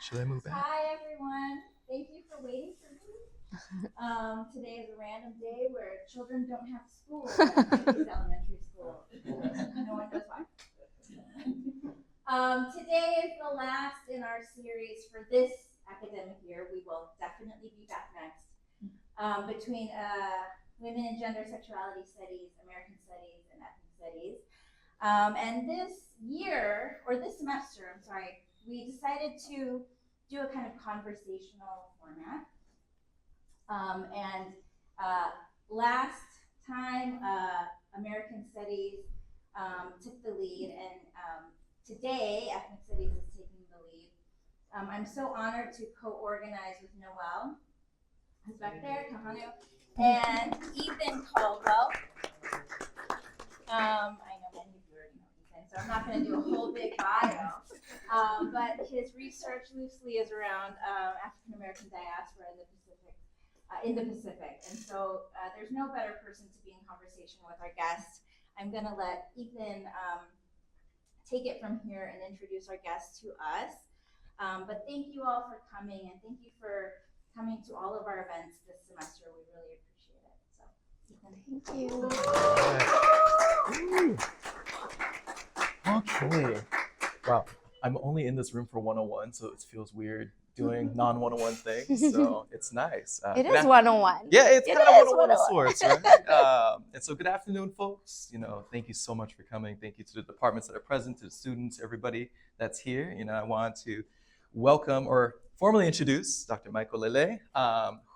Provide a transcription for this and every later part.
Should I move back? Hi, everyone. Thank you for waiting for me. Today is a random day where children don't have school at Hafus Elementary School. No one knows why. Today is the last in our series for this academic year. We will definitely be back next. Between Women and Gender Sexuality Studies, American Studies, and Ethnic Studies. And this year, or this semester, I'm sorry, we decided to do a kind of conversational format. Last time, American Studies took the lead, and today, Ethnic Studies is taking the lead. I'm so honored to co-organize with Noelle, who's back there, Kahanu, and Ethan Caldwell. I know many of you already know Ethan, so I'm not going to do a whole big bio. But his research loosely is around African American diaspora in the Pacific. And so there's no better person to be in conversation with our guest. I'm going to let Ethan take it from here and introduce our guest to us. But thank you all for coming, and thank you for coming to all of our events this semester. We really appreciate it. So, thank you. Okay. Wow. I'm only in this room for 101, so it feels weird doing non-101 things. So it's nice. It is 101. Yeah, it's kind of 101 of sorts, right? And so good afternoon, folks. Thank you so much for coming. Thank you to the departments that are present, to the students, everybody that's here. I want to welcome or formally introduce Dr. Maiko LeLay,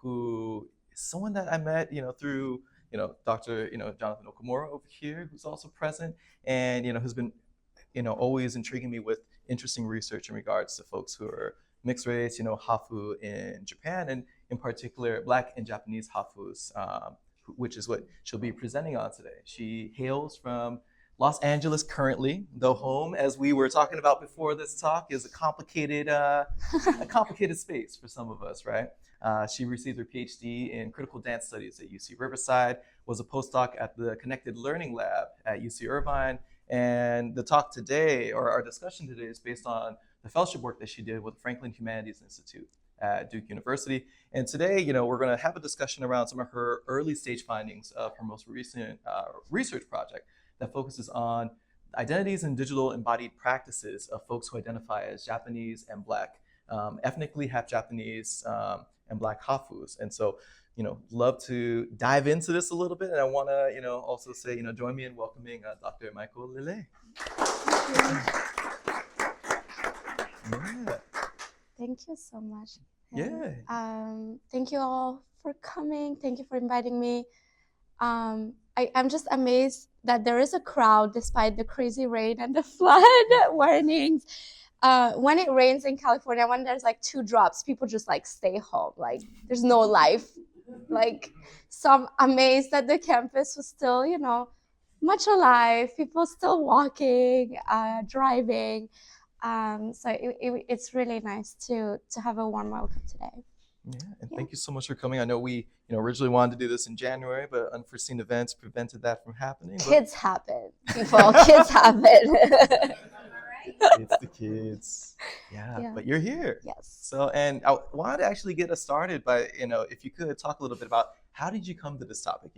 who is someone that I met, through, Dr. Jonathan Okamura over here, who's also present, and, who's been, always intriguing me with interesting research in regards to folks who are mixed race, Hafu in Japan, and in particular, Black and Japanese Hafus, which is what she'll be presenting on today. She hails from Los Angeles currently, though home, as we were talking about before this talk, is a complicated space for some of us, right? She received her PhD in critical dance studies at UC Riverside, was a postdoc at the Connected Learning Lab at UC Irvine, and the talk today, or our discussion today, is based on the fellowship work that she did with Franklin Humanities Institute at Duke University. And today, we're going to have a discussion around some of her early stage findings of her most recent research project that focuses on identities and digital embodied practices of folks who identify as Japanese and Black, ethnically half Japanese and Black Hafus. And so, love to dive into this a little bit. And I want to, also say, join me in welcoming Dr. Maiko LeLay. Yeah. Thank you so much. Yeah. Thank you all for coming. Thank you for inviting me. I'm just amazed that there is a crowd despite the crazy rain and the flood warnings. When it rains in California, when there's like 2 drops, people just like stay home. Like there's no life. So I'm amazed that the campus was still, much alive. People still walking, driving. So it's really nice to have a warm welcome today. Yeah, and thank you so much for coming. I know we originally wanted to do this in January, but unforeseen events prevented that from happening. Kids happen, people. Kids happen. It's the kids. Yeah, but you're here. Yes. So, and I wanted to actually get us started by, if you could talk a little bit about how did you come to this topic?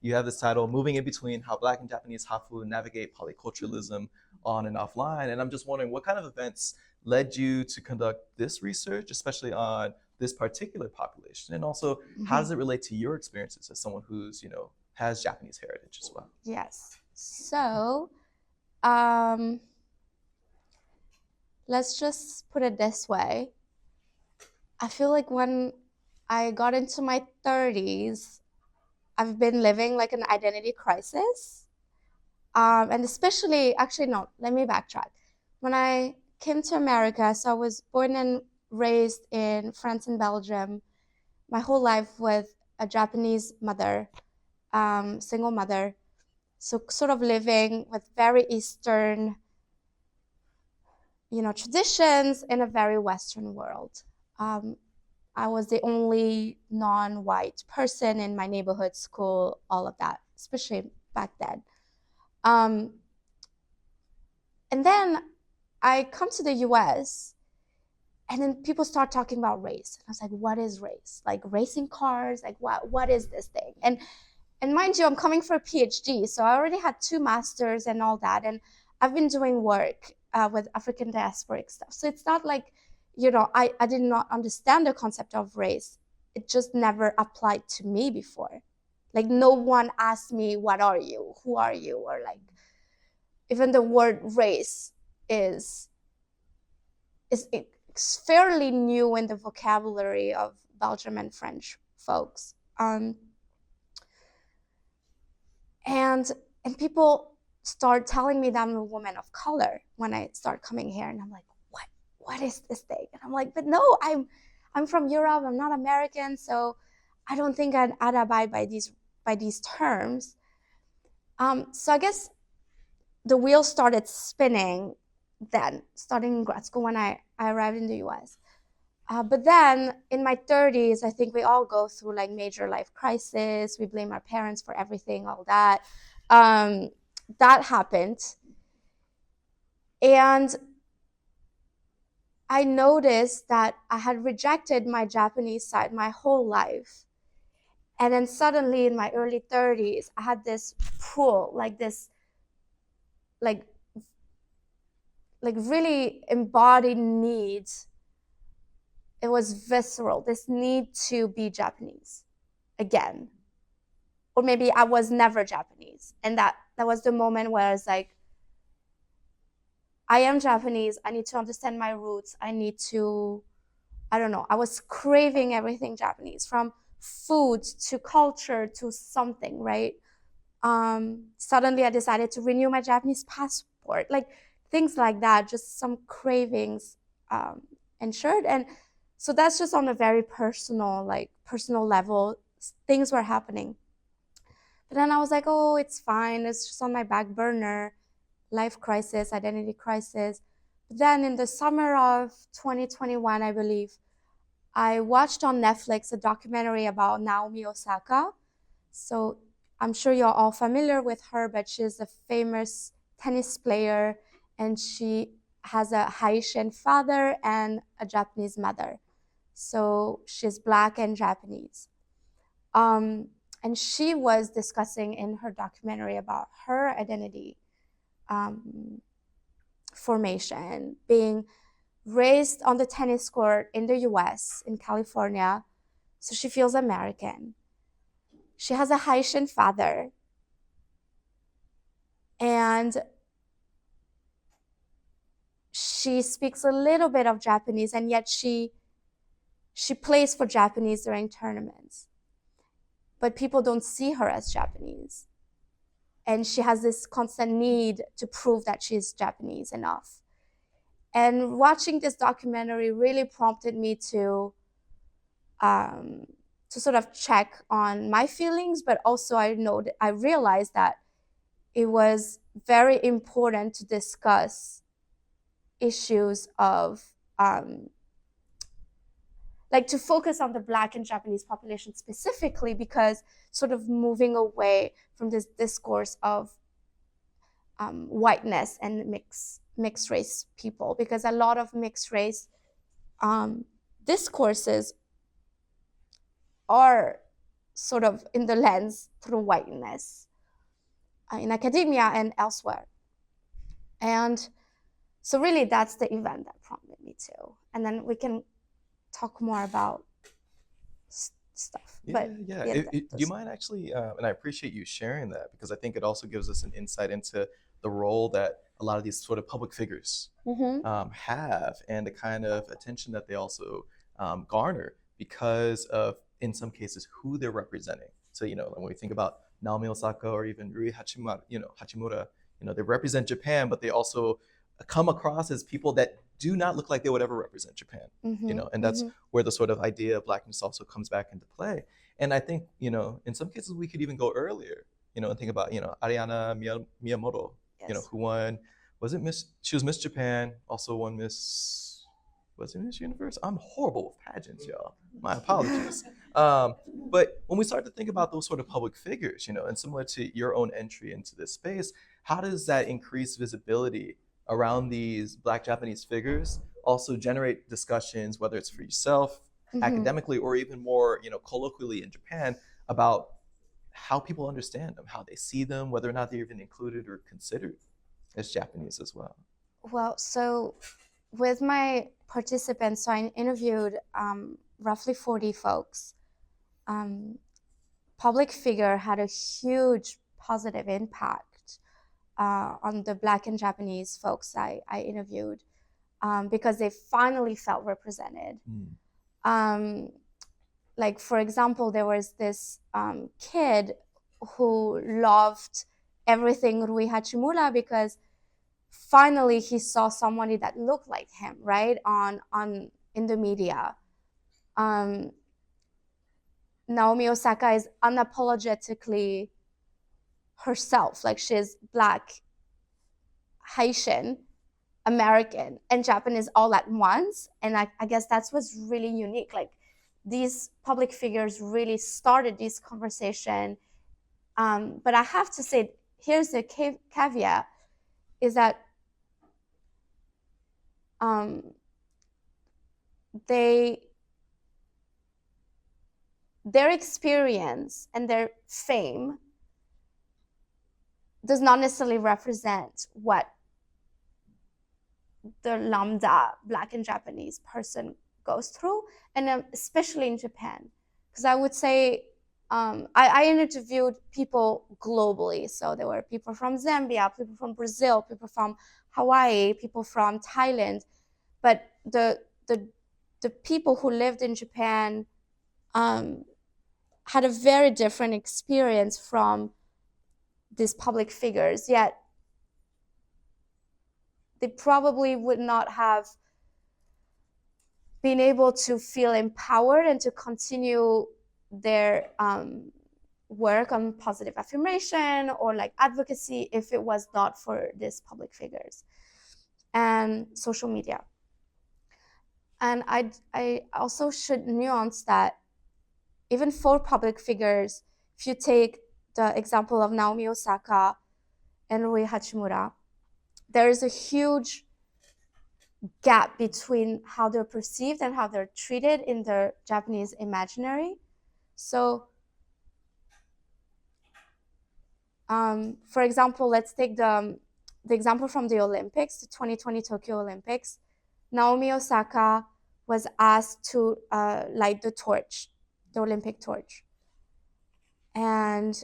You have this title, Moving in Between, How Black and Japanese Hafu Navigate Polyculturalism on and Offline. And I'm just wondering what kind of events led you to conduct this research, especially on this particular population? And also, how does it relate to your experiences as someone who's, has Japanese heritage as well? Yes. So, let's just put it this way. I feel like when I got into my 30s, I've been living like an identity crisis. And especially, actually, no, let me backtrack. When I came to America, so I was born and raised in France and Belgium, my whole life with a Japanese mother, single mother. So sort of living with very Eastern, traditions in a very Western world. I was the only non-white person in my neighborhood school, all of that, especially back then. And then I come to the US And then people start talking about race. I was like, what is race? Like racing cars? Like what is this thing? And mind you, I'm coming for a PhD, so I already had 2 masters and all that. And I've been doing work with African diasporic stuff. So it's not like, I did not understand the concept of race. It just never applied to me before. Like no one asked me, what are you? Who are you? Or like, even the word race is fairly new in the vocabulary of Belgium and French folks. And people start telling me that I'm a woman of color when I start coming here, and I'm like, what is this thing? And I'm like, but no, I'm from Europe. I'm not American, so I don't think I'd abide by these terms. So I guess the wheel started spinning then, starting in grad school when I arrived in the US. But then in my 30s, I think we all go through like major life crisis. We blame our parents for everything, all that. That happened. And I noticed that I had rejected my Japanese side my whole life. And then suddenly in my early 30s, I had this pull, like this, like really embodied need. It was visceral, this need to be Japanese again. Or maybe I was never Japanese. And that was the moment where I was like, I am Japanese. I need to understand my roots. I need to, I don't know. I was craving everything Japanese, from food to culture to something, right? Suddenly I decided to renew my Japanese passport, like things like that, just some cravings ensured. And so that's just on a very personal level. Things were happening. But then I was like, oh, it's fine. It's just on my back burner. Life crisis, identity crisis. But then in the summer of 2021, I believe, I watched on Netflix a documentary about Naomi Osaka. So I'm sure you're all familiar with her, but she's a famous tennis player, and she has a Haitian father and a Japanese mother. So she's Black and Japanese. And she was discussing in her documentary about her identity formation, being raised on the tennis court in the US, in California. So she feels American. She has a Haitian father. And she speaks a little bit of Japanese, and yet she plays for Japanese during tournaments. But people don't see her as Japanese. And she has this constant need to prove that she's Japanese enough. And watching this documentary really prompted me to sort of check on my feelings, but also I realized that it was very important to discuss issues of to focus on the Black and Japanese population specifically, because sort of moving away from this discourse of whiteness and mixed race people, because a lot of mixed race discourses are sort of in the lens through whiteness in academia and elsewhere. And so really that's the event that prompted me to. And then we can talk more about stuff. Do you mind actually, and I appreciate you sharing that, because I think it also gives us an insight into the role that a lot of these sort of public figures have, and the kind of attention that they also garner because of, in some cases, who they're representing. So, when we think about Naomi Osaka or even Rui Hachimura, they represent Japan, but they also come across as people that do not look like they would ever represent Japan, and that's where the sort of idea of Blackness also comes back into play. And I think, in some cases we could even go earlier, and think about, Ariana Miyamoto, yes. Who won, she was Miss Japan, also won Miss Universe? I'm horrible with pageants, y'all. My apologies. But when we start to think about those sort of public figures, and similar to your own entry into this space, how does that increase visibility around these Black Japanese figures also generate discussions, whether it's for yourself, academically, or even more, colloquially in Japan, about how people understand them, how they see them, whether or not they're even included or considered as Japanese as well. Well, so with my participants, so I interviewed roughly 40 folks. Public figure had a huge positive impact on the Black and Japanese folks I interviewed, because they finally felt represented. Like, for example, there was this kid who loved everything Rui Hachimura because finally he saw somebody that looked like him, right, in the media. Naomi Osaka is unapologetically herself. Like, she's Black, Haitian, American, and Japanese all at once. And I guess that's what's really unique. Like, these public figures really started this conversation. But I have to say, here's the caveat, is that their experience and their fame does not necessarily represent what the lambda Black and Japanese person goes through, and especially in Japan. Because I would say, I interviewed people globally. So there were people from Zambia, people from Brazil, people from Hawaii, people from Thailand. But the people who lived in Japan had a very different experience from these public figures, yet they probably would not have been able to feel empowered and to continue their work on positive affirmation or like advocacy if it was not for these public figures and social media. And I also should nuance that even for public figures, if you take the example of Naomi Osaka and Rui Hachimura, there is a huge gap between how they're perceived and how they're treated in the Japanese imaginary. So, for example, let's take the example from the Olympics, the 2020 Tokyo Olympics. Naomi Osaka was asked to light the torch, the Olympic torch. And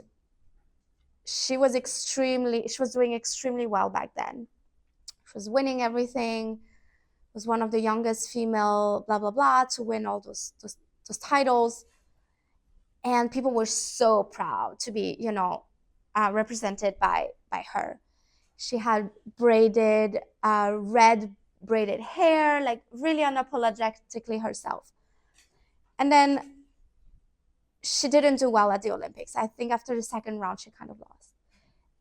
she was doing extremely well back then. She was winning everything, was one of the youngest female, blah, blah, blah, to win all those titles. And people were so proud to be, represented by her. She had braided, red braided hair, like really unapologetically herself. And then she didn't do well at the Olympics. I think after the second round, she kind of lost.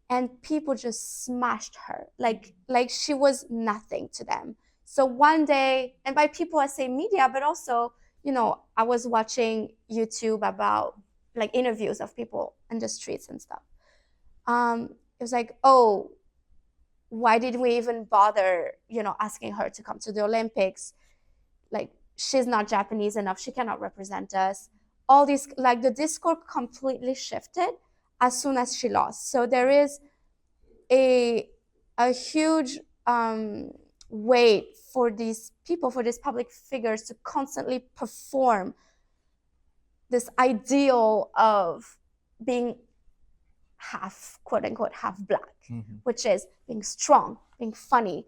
And people just smashed her, like she was nothing to them. So one day, and by people I say media, but also, I was watching YouTube about like interviews of people in the streets and stuff. It was like, oh, why did we even bother, asking her to come to the Olympics? Like, she's not Japanese enough. She cannot represent us. All these, like, the discourse completely shifted as soon as she lost. So there is a huge weight for these people, for these public figures to constantly perform this ideal of being half, quote unquote, half Black, which is being strong, being funny,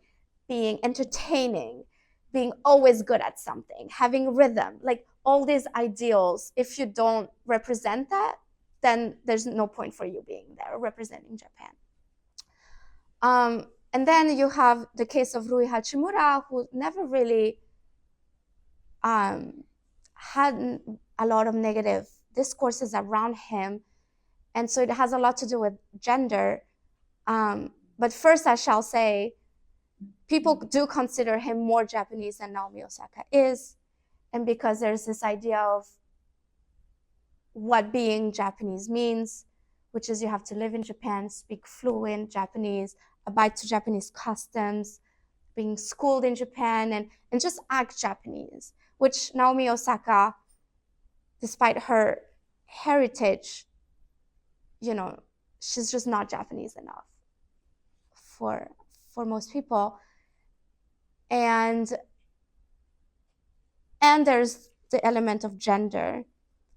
being entertaining, being always good at something, having rhythm, like all these ideals. If you don't represent that, then there's no point for you being there representing Japan. And then you have the case of Rui Hachimura, who never really had a lot of negative discourses around him. And so it has a lot to do with gender. But first I shall say, people do consider him more Japanese than Naomi Osaka is. And because there's this idea of what being Japanese means, which is you have to live in Japan, speak fluent Japanese, abide to Japanese customs, being schooled in Japan and just act Japanese, which Naomi Osaka, despite her heritage, she's just not Japanese enough for most people. And there's the element of gender,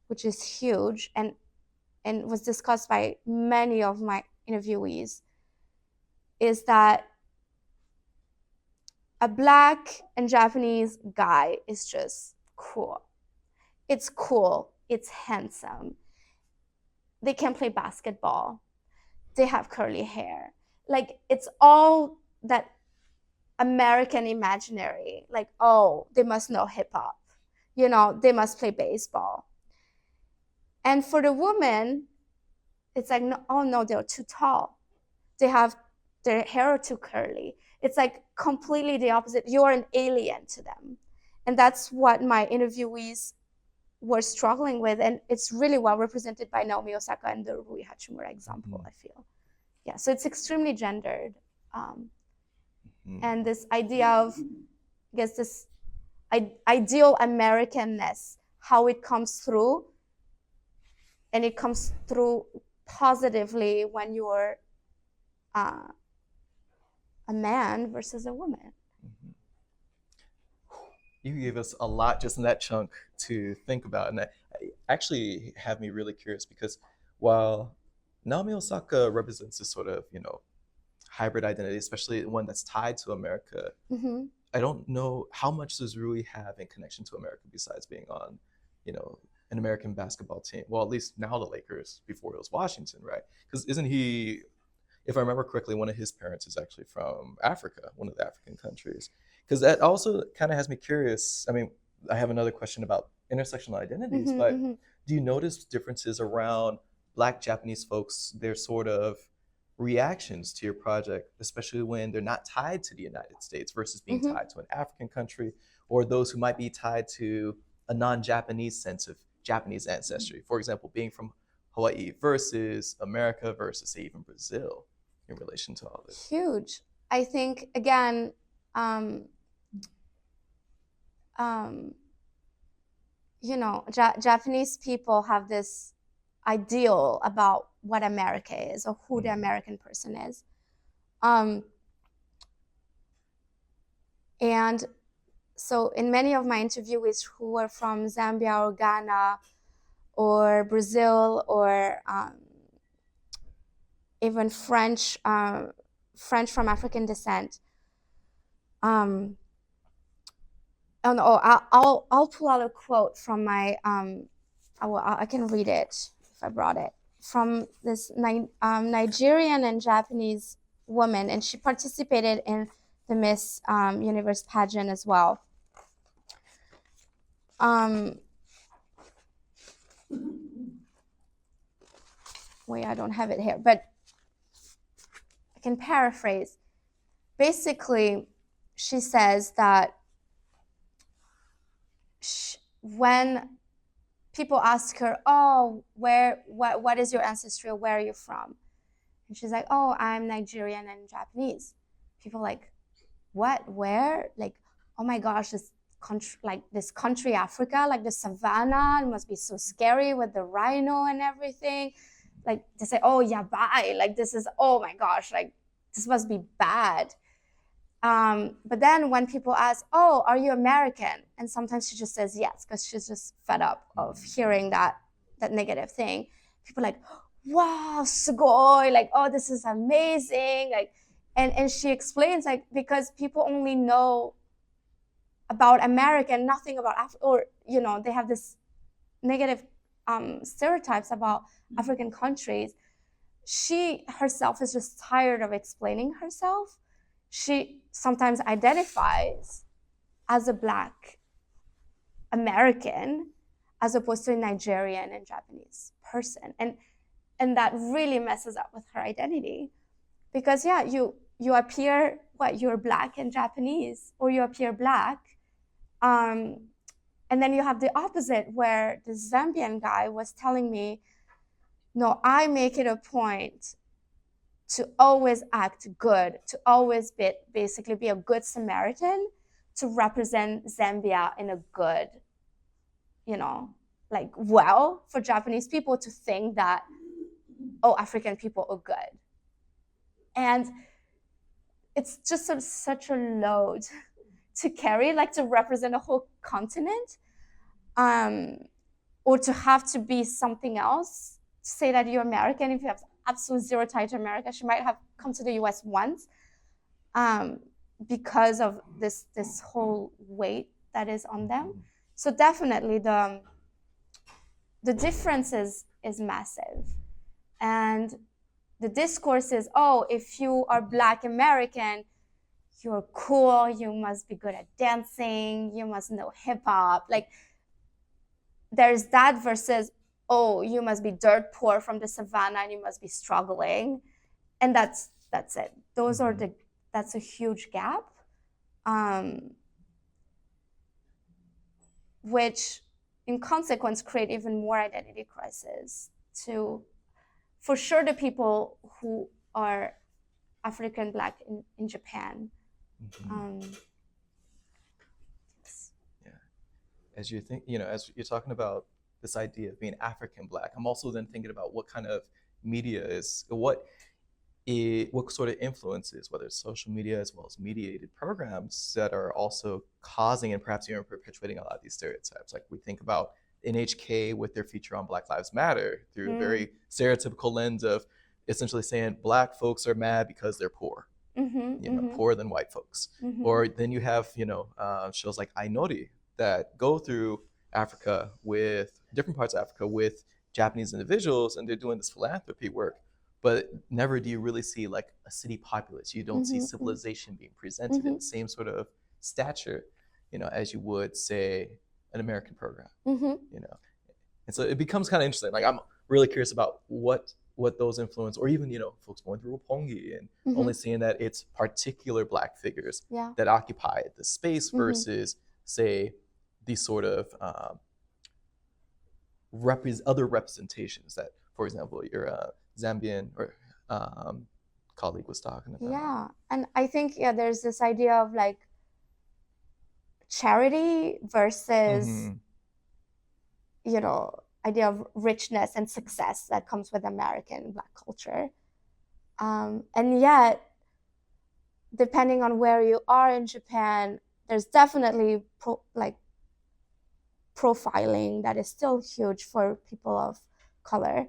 which is huge and was discussed by many of my interviewees, is that a Black and Japanese guy is just cool. It's cool. It's handsome. They can play basketball. They have curly hair. Like, it's all that American imaginary. Like, oh, they must know hip hop. They must play baseball. And for the woman, it's like, no, oh no, they're too tall. They have their hair are too curly. It's like completely the opposite. You're an alien to them. And that's what my interviewees were struggling with. And it's really well represented by Naomi Osaka and the Rui Hachimura example, I feel. Yeah, so it's extremely gendered. And this idea of, I guess, this ideal Americanness, how it comes through, and it comes through positively when you're a man versus a woman. You gave us a lot just in that chunk to think about, and that actually had me really curious, because while Naomi Osaka represents this sort of, hybrid identity, especially one that's tied to America, I don't know how much does Rui have in connection to America besides being on, an American basketball team. Well, at least now the Lakers, before it was Washington, right? Because isn't he, if I remember correctly, one of his parents is actually from Africa, one of the African countries. Because that also kind of has me curious. I mean, I have another question about intersectional identities, but do you notice differences around Black Japanese folks, their sort of reactions to your project, especially when they're not tied to the United States versus being tied to an African country, or those who might be tied to a non-Japanese sense of Japanese ancestry, for example, being from Hawaii versus America versus, say, even Brazil, in relation to all this? Huge. I think, again, Japanese people have this ideal about what America is, or who the American person is. And so in many of my interviewees who were from Zambia or Ghana or Brazil or even French from African descent, and I'll pull out a quote from my I can read it if I brought it, from this Nigerian and Japanese woman, and she participated in the Miss Universe pageant as well. Wait, I don't have it here, but I can paraphrase. Basically, she says that when people ask her, oh, what is your ancestry, or where are you from? And she's like, oh, I'm Nigerian and Japanese. People are like, what, where? Like, oh my gosh, this country, Africa, like the savannah, it must be so scary with the rhino and everything. Like, they say, oh, yabai, like this is, oh my gosh, like this must be bad. But then when people ask, oh, are you American? And sometimes she just says yes, because she's just fed up of hearing that negative thing. People are like, wow, sugoi, like, oh, this is amazing. Like, and she explains, like, because people only know about America and nothing about Africa, or, they have this negative stereotypes about African countries. She herself is just tired of explaining herself. She sometimes identifies as a Black American as opposed to a Nigerian and Japanese person. And that really messes up with her identity. Because yeah, you appear, you're Black and Japanese, or you appear Black. And then you have the opposite, where the Zambian guy was telling me, no, I make it a point to always act good, to always basically be a good Samaritan, to represent Zambia in a good, like, well, for Japanese people to think that, oh, African people are good. And it's just such a load to carry, like, to represent a whole continent, or to have to be something else, to say that you're American if you have absolute zero tie to America. She might have come to the US once, because of this whole weight that is on them. So definitely the difference is massive. And the discourse is, oh, if you are Black American, you're cool, you must be good at dancing, you must know hip hop. Like, there's that versus, oh, you must be dirt poor from the savannah and you must be struggling. And that's it. Those are that's a huge gap, which in consequence create even more identity crisis to, for sure, the people who are African Black in Japan. As you think, as you're talking about this idea of being African Black, I'm also then thinking about what kind of media is, what sort of influences, whether it's social media as well as mediated programs, that are also causing and perhaps even perpetuating a lot of these stereotypes. Like, we think about NHK with their feature on Black Lives Matter through a very stereotypical lens of essentially saying Black folks are mad because they're poor, poorer than white folks. Or then you have, shows like Ainori that go through Africa, with different parts of Africa, with Japanese individuals, and they're doing this philanthropy work. But never do you really see like a city populace. You don't see civilization being presented in the same sort of stature, as you would say an American program. And so it becomes kind of interesting. Like, I'm really curious about what those influence, or even folks going through Roppongi and only seeing that it's particular Black figures that occupy the space versus, say, these sort of other representations that, for example, your Zambian or colleague was talking about. Yeah, and I think there's this idea of like charity versus idea of richness and success that comes with American Black culture, and yet, depending on where you are in Japan, there's definitely profiling that is still huge for people of color.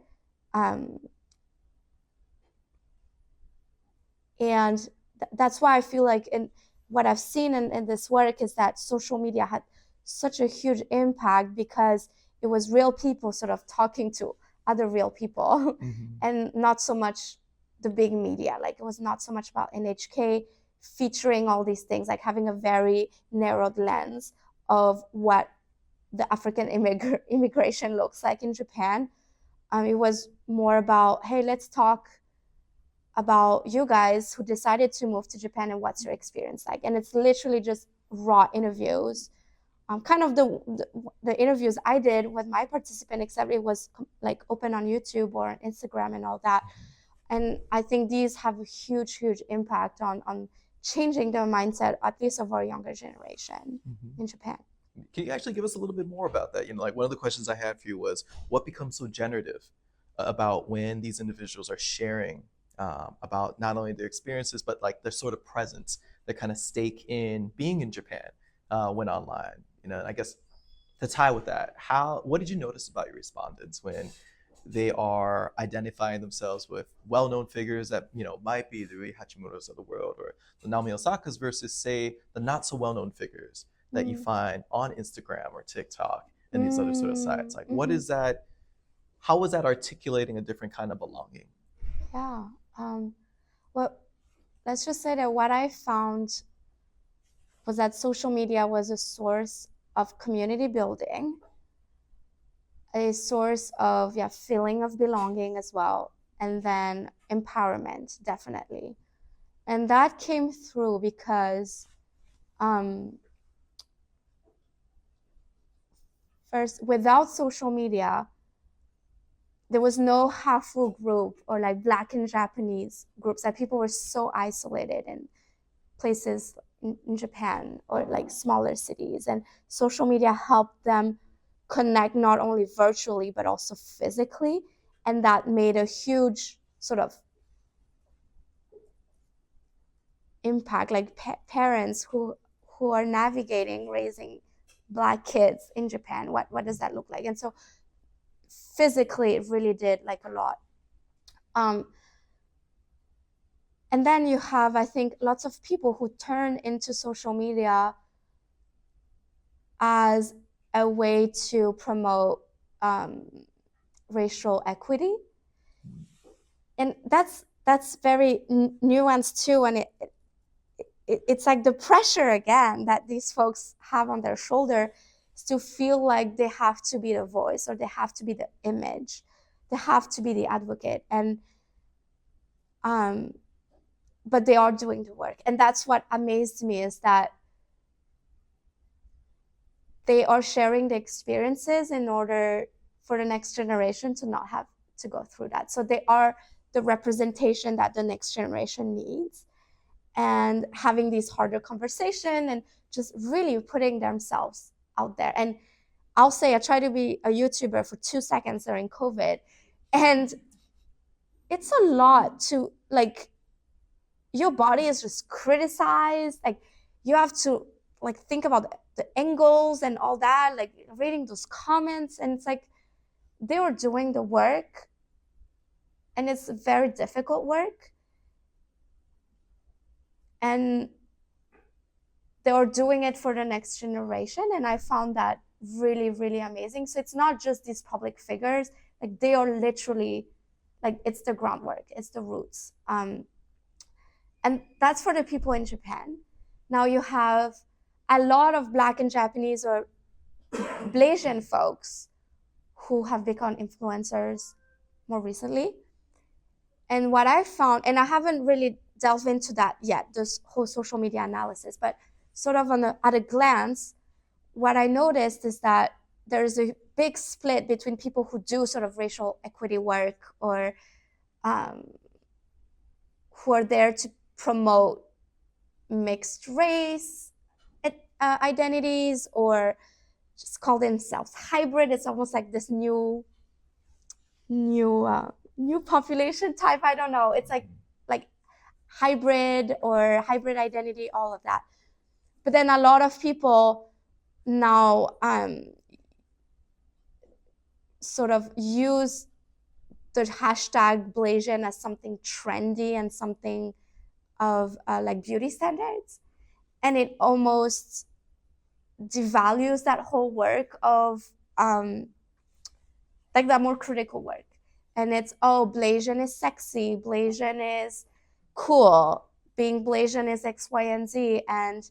And that's why I feel like in what I've seen in this work is that social media had such a huge impact, because it was real people sort of talking to other real people, and not so much the big media. Like, it was not so much about NHK featuring all these things, like having a very narrowed lens of what the African immigration looks like in Japan. It was more about, hey, let's talk about you guys who decided to move to Japan and what's your experience like. And it's literally just raw interviews, kind of the interviews I did with my participant, except it was like open on YouTube or on Instagram and all that. And I think these have a huge impact on changing the mindset, at least of our younger generation in Japan. Can you actually give us a little bit more about that? Like, one of the questions I had for you was, what becomes so generative about when these individuals are sharing about not only their experiences, but like their sort of presence, their kind of stake in being in Japan when online? And I guess to tie with that, what did you notice about your respondents when they are identifying themselves with well-known figures that might be the Rei Hachimuras of the world or the Naomi Osakas, versus, say, the not so well-known figures that you find on Instagram or TikTok and these other sort of sites? Like, what is that? How is that articulating a different kind of belonging? Yeah. Well, let's just say that what I found was that social media was a source of community building, a source of feeling of belonging as well, and then empowerment, definitely. And that came through because first, without social media, there was no Hafu group or like Black and Japanese groups, that people were so isolated in places in Japan or like smaller cities, and social media helped them connect not only virtually but also physically, and that made a huge sort of impact. Like parents who are navigating raising Black kids in Japan, what does that look like? And so physically it really did like a lot. And then you have, I think, lots of people who turn into social media as a way to promote racial equity. And that's very nuanced too, and it's like the pressure again that these folks have on their shoulder is to feel like they have to be the voice, or they have to be the image, they have to be the advocate, and but they are doing the work. And that's what amazed me, is that they are sharing the experiences in order for the next generation to not have to go through that. So they are the representation that the next generation needs, and having these harder conversations and just really putting themselves out there. And I'll say I tried to be a YouTuber for 2 seconds during COVID, and it's a lot to, like, your body is just criticized. Like, you have to like think about the angles and all that, like reading those comments, and it's like they were doing the work, and it's very difficult work, and they are doing it for the next generation. And I found that really, really amazing. So it's not just these public figures, like they are literally, like, it's the groundwork, it's the roots. And that's for the people in Japan. Now you have a lot of Black and Japanese or Blasian folks who have become influencers more recently. And what I found, and I haven't really delved into that yet, this whole social media analysis, but sort of at a glance, what I noticed is that there's a big split between people who do sort of racial equity work, or who are there to promote mixed race identities, or just call themselves hybrid. It's almost like this new population type. I don't know. It's like hybrid or hybrid identity, all of that. But then a lot of people now sort of use the hashtag Blasian as something trendy and something of like beauty standards, and it almost devalues that whole work of like that more critical work. And it's, oh, Blasian is sexy, Blasian is cool, being Blasian is X, Y, and Z. And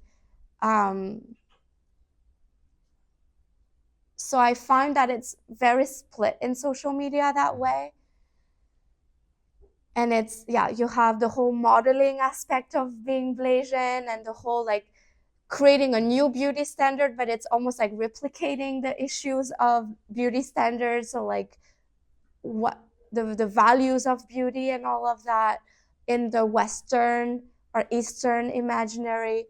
so I find that it's very split in social media that way. And it's, yeah, you have the whole modeling aspect of being Blasian, and the whole like creating a new beauty standard, but it's almost like replicating the issues of beauty standards. So like what the values of beauty and all of that in the Western or Eastern imaginary.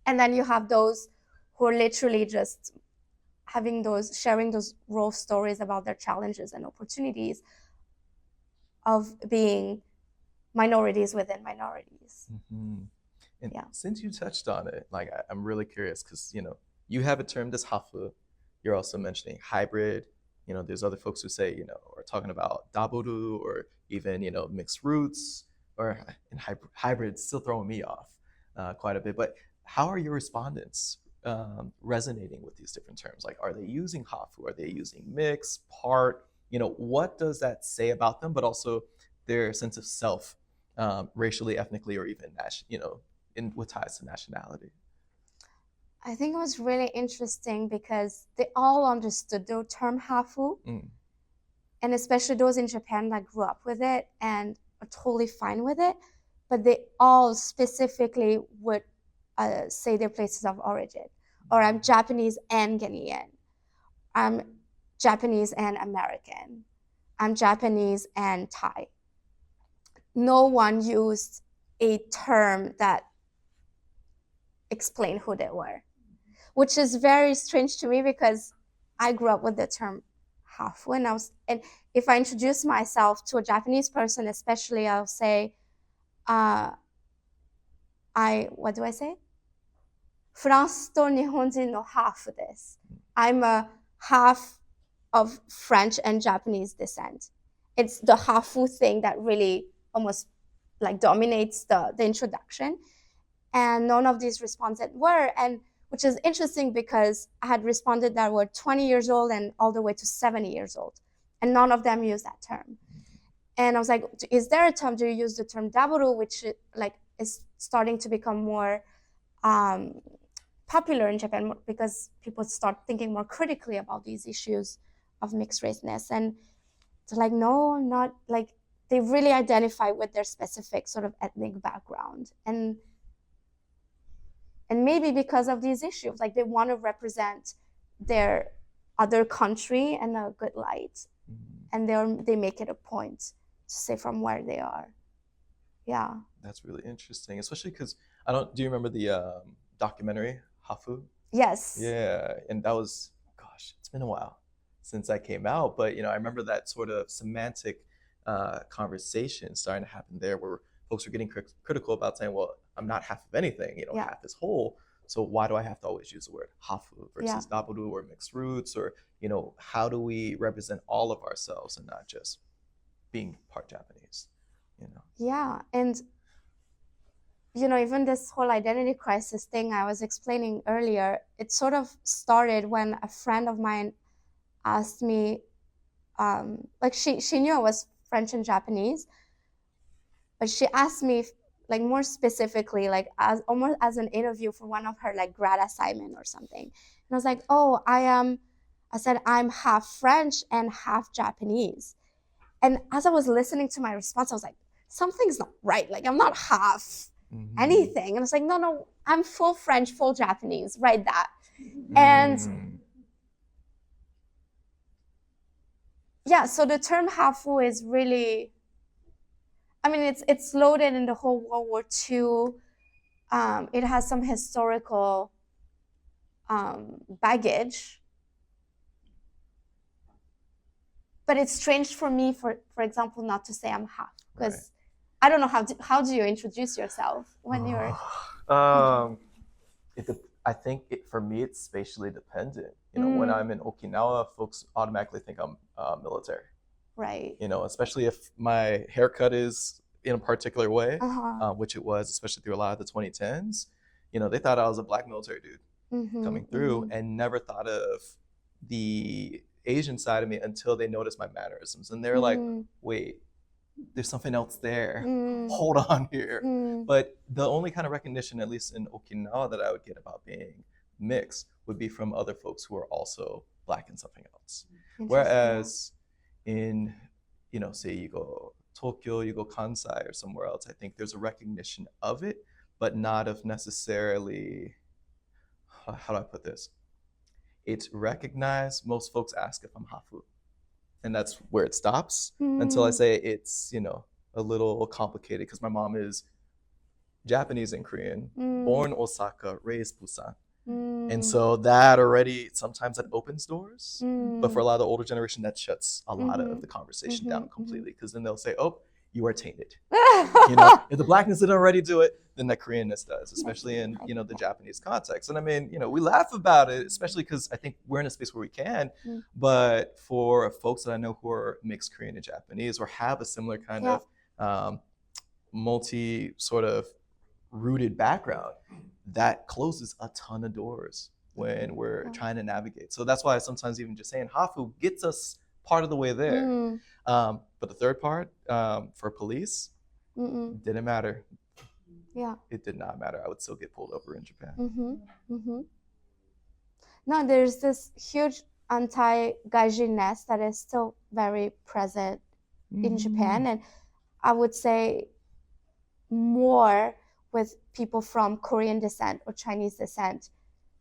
And then you have those who are literally just having those, sharing those raw stories about their challenges and opportunities of being minorities within minorities. Mm-hmm. And since you touched on it, like I'm really curious, because you have it termed as Hafu. You're also mentioning hybrid. There's other folks who say, are talking about daboru, or even mixed roots, or hybrid still throwing me off quite a bit. But how are your respondents resonating with these different terms? Like, are they using Hafu? Are they using mix, part? What does that say about them, but also their sense of self, racially, ethnically, or even with ties to nationality? I think it was really interesting because they all understood the term Hafu, and especially those in Japan that grew up with it and are totally fine with it, but they all specifically would say their places of origin, or I'm Japanese and Ghanaian, I'm Japanese and American, I'm Japanese and Thai. No one used a term that explained who they were, which is very strange to me because I grew up with the term Hafu, and if I introduce myself to a Japanese person, especially, I'll say, what do I say? フランスと日本人のハーフです。I'm a half of French and Japanese descent. It's the Hafu thing that really almost like dominates the introduction. And none of these responded were, and which is interesting because I had responded that were 20 years old and all the way to 70 years old. And none of them used that term. And I was like, is there a term, do you use the term daburu, which like is starting to become more popular in Japan because people start thinking more critically about these issues of mixed raceness. And it's like, no, not like, they really identify with their specific sort of ethnic background. And maybe because of these issues, like they want to represent their other country in a good light. And they make it a point to say from where they are. Yeah. That's really interesting, especially because do you remember the documentary, Hafu? Yes. Yeah, and that was, gosh, it's been a while since that came out, but I remember that sort of semantic conversation starting to happen there where folks are getting critical about saying, well, I'm not half of anything, half is whole. So why do I have to always use the word hafu versus daburu or mixed roots, or, how do we represent all of ourselves and not just being part Japanese, Yeah, and, even this whole identity crisis thing I was explaining earlier, it sort of started when a friend of mine asked me, like she knew I was French and Japanese, but she asked me like more specifically, like almost as an interview for one of her like grad assignment or something. And I was like, oh, I said, I'm half French and half Japanese. And as I was listening to my response, I was like, something's not right. Like I'm not half anything. And I was like, no, I'm full French, full Japanese, write that. And yeah, so the term hafu is really, I mean, it's loaded in the whole World War II. It has some historical baggage. But it's strange for me, for example, not to say I'm half, because I don't know how do you introduce yourself when you're. I think for me it's spatially dependent. When I'm in Okinawa, folks automatically think I'm military. Right. Especially if my haircut is in a particular way, which it was, especially through a lot of the 2010s. They thought I was a black military dude coming through, and never thought of the Asian side of me until they noticed my mannerisms, and they're like, wait, there's something else there. Hold on here. But the only kind of recognition, at least in Okinawa, that I would get about being mixed would be from other folks who are also black in something else. Whereas in, say you go Tokyo, you go Kansai or somewhere else, I think there's a recognition of it, but not of necessarily, how do I put this? It's recognized. Most folks ask if I'm hafu. And that's where it stops until I say it's, a little complicated because my mom is Japanese and Korean, born Osaka, raised Busan. And so that already, sometimes that opens doors. But for a lot of the older generation, that shuts a lot of the conversation down completely, because then they'll say, oh, you are tainted. If the blackness didn't already do it, then the Koreanness does, especially in, the Japanese context. And I mean, we laugh about it, especially because I think we're in a space where we can. But for folks that I know who are mixed Korean and Japanese, or have a similar kind of multi sort of rooted background, that closes a ton of doors when we're trying to navigate. So that's why sometimes even just saying hafu gets us part of the way there. But the third part, for police, didn't matter. Yeah. It did not matter. I would still get pulled over in Japan. No, there's this huge anti-gaijin-ness that is still very present in Japan. And I would say more with people from Korean descent or Chinese descent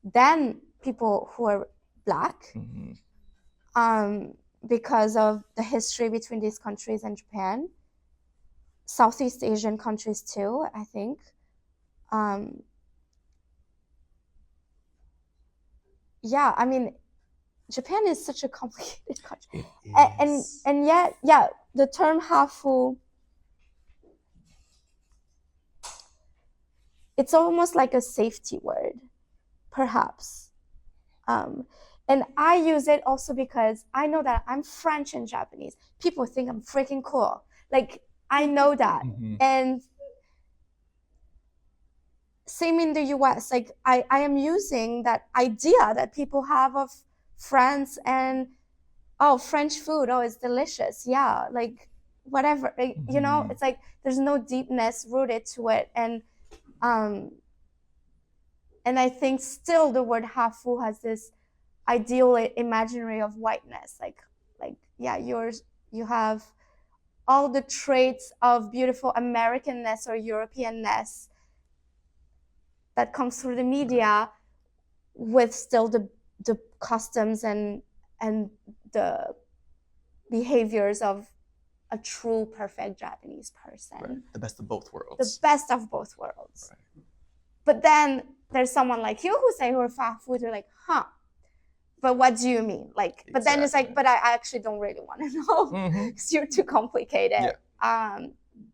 than people who are black. because of the history between these countries and Japan. Southeast Asian countries too, I think. Yeah, I mean, Japan is such a complicated country. And yet, yeah, the term hafu, it's almost like a safety word, perhaps. And I use it also because I know that I'm French and Japanese. People think I'm freaking cool. Like, I know that. And same in the US, like I am using that idea that people have of France and, oh, French food, oh, it's delicious. Yeah, like whatever, you know, it's like there's no deepness rooted to it. And I think still the word hafu has this ideal imaginary of whiteness, like yeah, you have all the traits of beautiful Americanness or Europeanness that comes through the media, with still the customs and the behaviors of a true perfect Japanese person. Right. The best of both worlds. The best of both worlds. Right. But then there's someone like you who say we're fast food. You're like, huh? But what do you mean? Like, exactly. But then it's like, but I actually don't really want to know because you're too complicated. Yeah.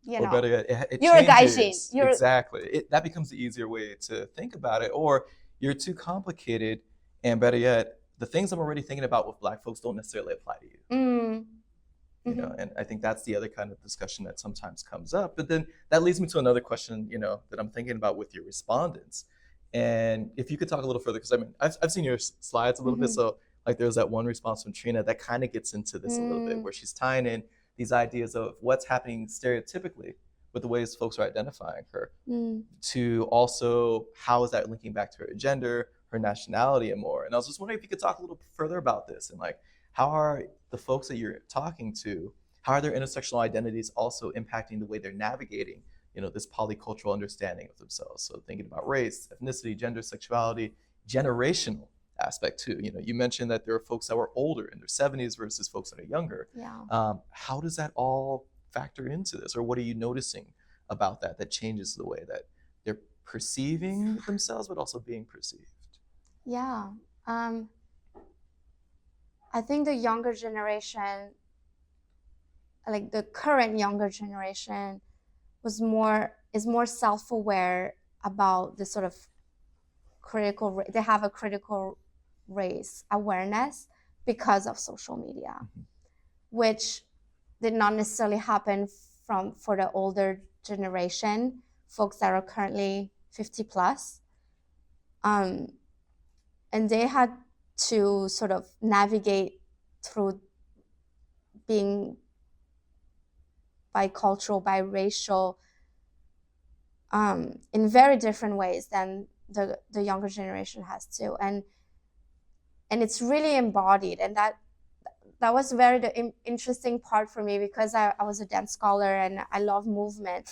You know, better yet, it you're changes. A gaijin. Exactly. That becomes the easier way to think about it. Or you're too complicated, and better yet, the things I'm already thinking about with Black folks don't necessarily apply to you. You know, and I think that's the other kind of discussion that sometimes comes up. But then that leads me to another question, you know, that I'm thinking about with your respondents. And if you could talk a little further, because I mean, I've seen your slides a little bit. So like there's that one response from Trina that kind of gets into this a little bit, where she's tying in these ideas of what's happening stereotypically with the ways folks are identifying her, to also how is that linking back to her gender, her nationality, and more. And I was just wondering if you could talk a little further about this, and like, how are the folks that you're talking to, how are their intersectional identities also impacting the way they're navigating, you know, this polycultural understanding of themselves? So thinking about race, ethnicity, gender, sexuality, generational aspect too. You know, you mentioned that there are folks that were older in their 70s versus folks that are younger. Yeah. How does that all factor into this, or what are you noticing about that changes the way that they're perceiving themselves, but also being perceived? Yeah. I think the younger generation, like the current younger generation, is more self-aware about the sort of they have a critical race awareness because of social media, which did not necessarily happen for the older generation, folks that are currently 50 plus. And they had to sort of navigate through being bicultural, biracial, in very different ways than the younger generation has to, and it's really embodied, and that was the interesting part for me, because I was a dance scholar and I love movement,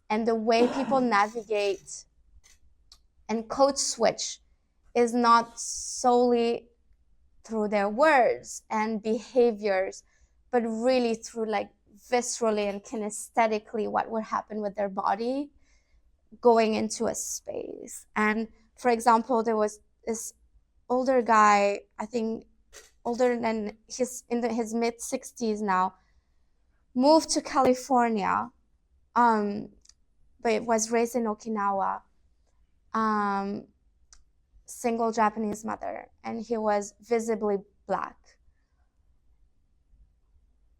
and the way people navigate and code switch is not solely through their words and behaviors, but really through like viscerally and kinesthetically what would happen with their body going into a space. And for example, there was this older guy, I think older than his mid 60s now, moved to California, but was raised in Okinawa, single Japanese mother, and he was visibly Black.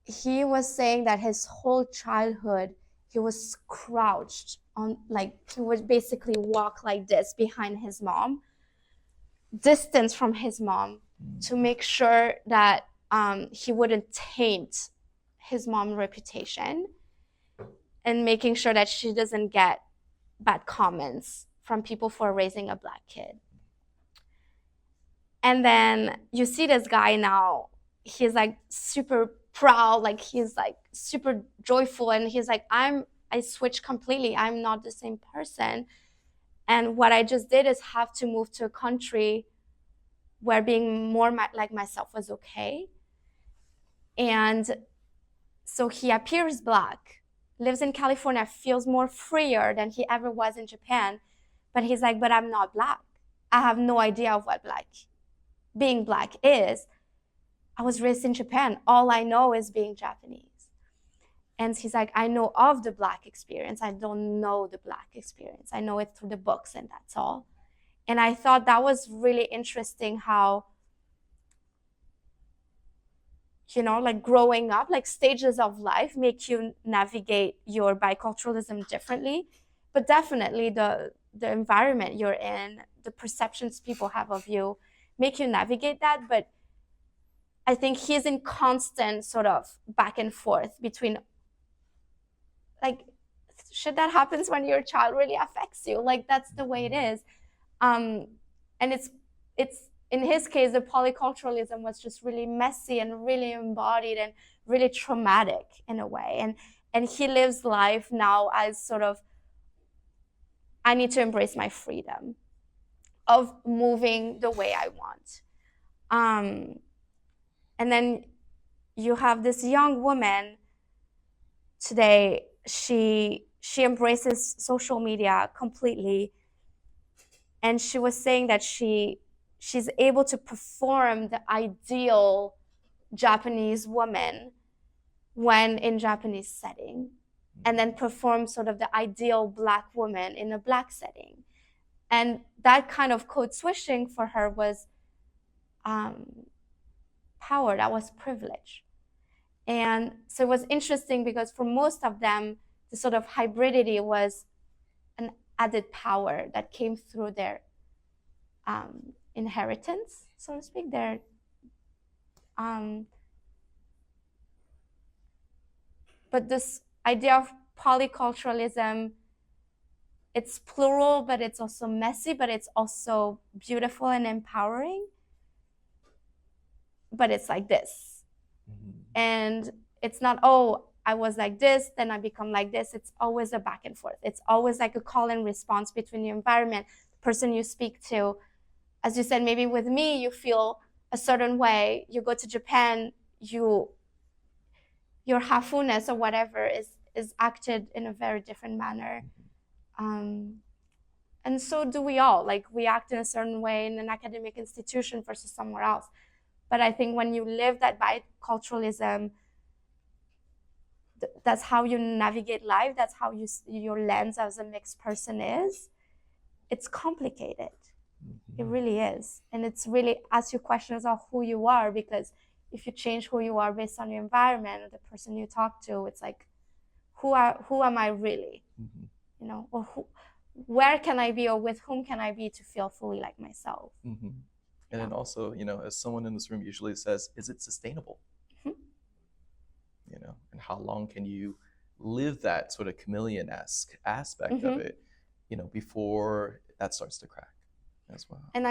He was saying that his whole childhood he was crouched on, like he would basically walk like this behind his mom, distance from his mom, to make sure that he wouldn't taint his mom's reputation, and making sure that she doesn't get bad comments from people for raising a Black kid. And then you see this guy now, he's like super proud, like he's like super joyful, and he's like, I switched completely, I'm not the same person. And what I just did is have to move to a country where being more like myself was okay. And so he appears Black, lives in California, feels more freer than he ever was in Japan. But he's like, but I'm not Black. I have no idea of what being Black is. I was raised in Japan. All I know is being Japanese. And he's like, I know of the Black experience. I don't know the Black experience. I know it through the books, and that's all. And I thought that was really interesting how, you know, like growing up, like stages of life make you navigate your biculturalism differently. But definitely the environment you're in, the perceptions people have of you make you navigate that. But I think he's in constant sort of back and forth between, like, shit that happens when your child really affects you. Like, that's the way it is. And it's in his case, the polyculturalism was just really messy and really embodied and really traumatic in a way. And he lives life now as sort of, I need to embrace my freedom of moving the way I want. And then you have this young woman today, she embraces social media completely. And she was saying that she's able to perform the ideal Japanese woman when in Japanese setting, and then perform sort of the ideal Black woman in a Black setting. And that kind of code switching for her was power, that was privilege. And so it was interesting because for most of them, the sort of hybridity was an added power that came through their inheritance, so to speak. Their but this idea of polyculturalism, it's plural, but it's also messy, but it's also beautiful and empowering. But it's like this. Mm-hmm. And it's not, oh, I was like this, then I become like this. It's always a back and forth. It's always like a call and response between your environment, the person you speak to. As you said, maybe with me, you feel a certain way. You go to Japan, your Hafus or whatever is acted in a very different manner. And so do we all. Like, we act in a certain way in an academic institution versus somewhere else. But I think when you live that biculturalism, that's how you navigate life. That's how your lens as a mixed person is. It's complicated. Mm-hmm. It really is. And it's really asks you questions of who you are, because if you change who you are based on your environment or the person you talk to, it's like, who am I really? Mm-hmm. You know, or where can I be, or with whom can I be to feel fully like myself? Mm-hmm. And then also, you know, as someone in this room usually says, is it sustainable? Mm-hmm. You know, and how long can you live that sort of chameleon-esque aspect mm-hmm. of it, you know, before that starts to crack as well. And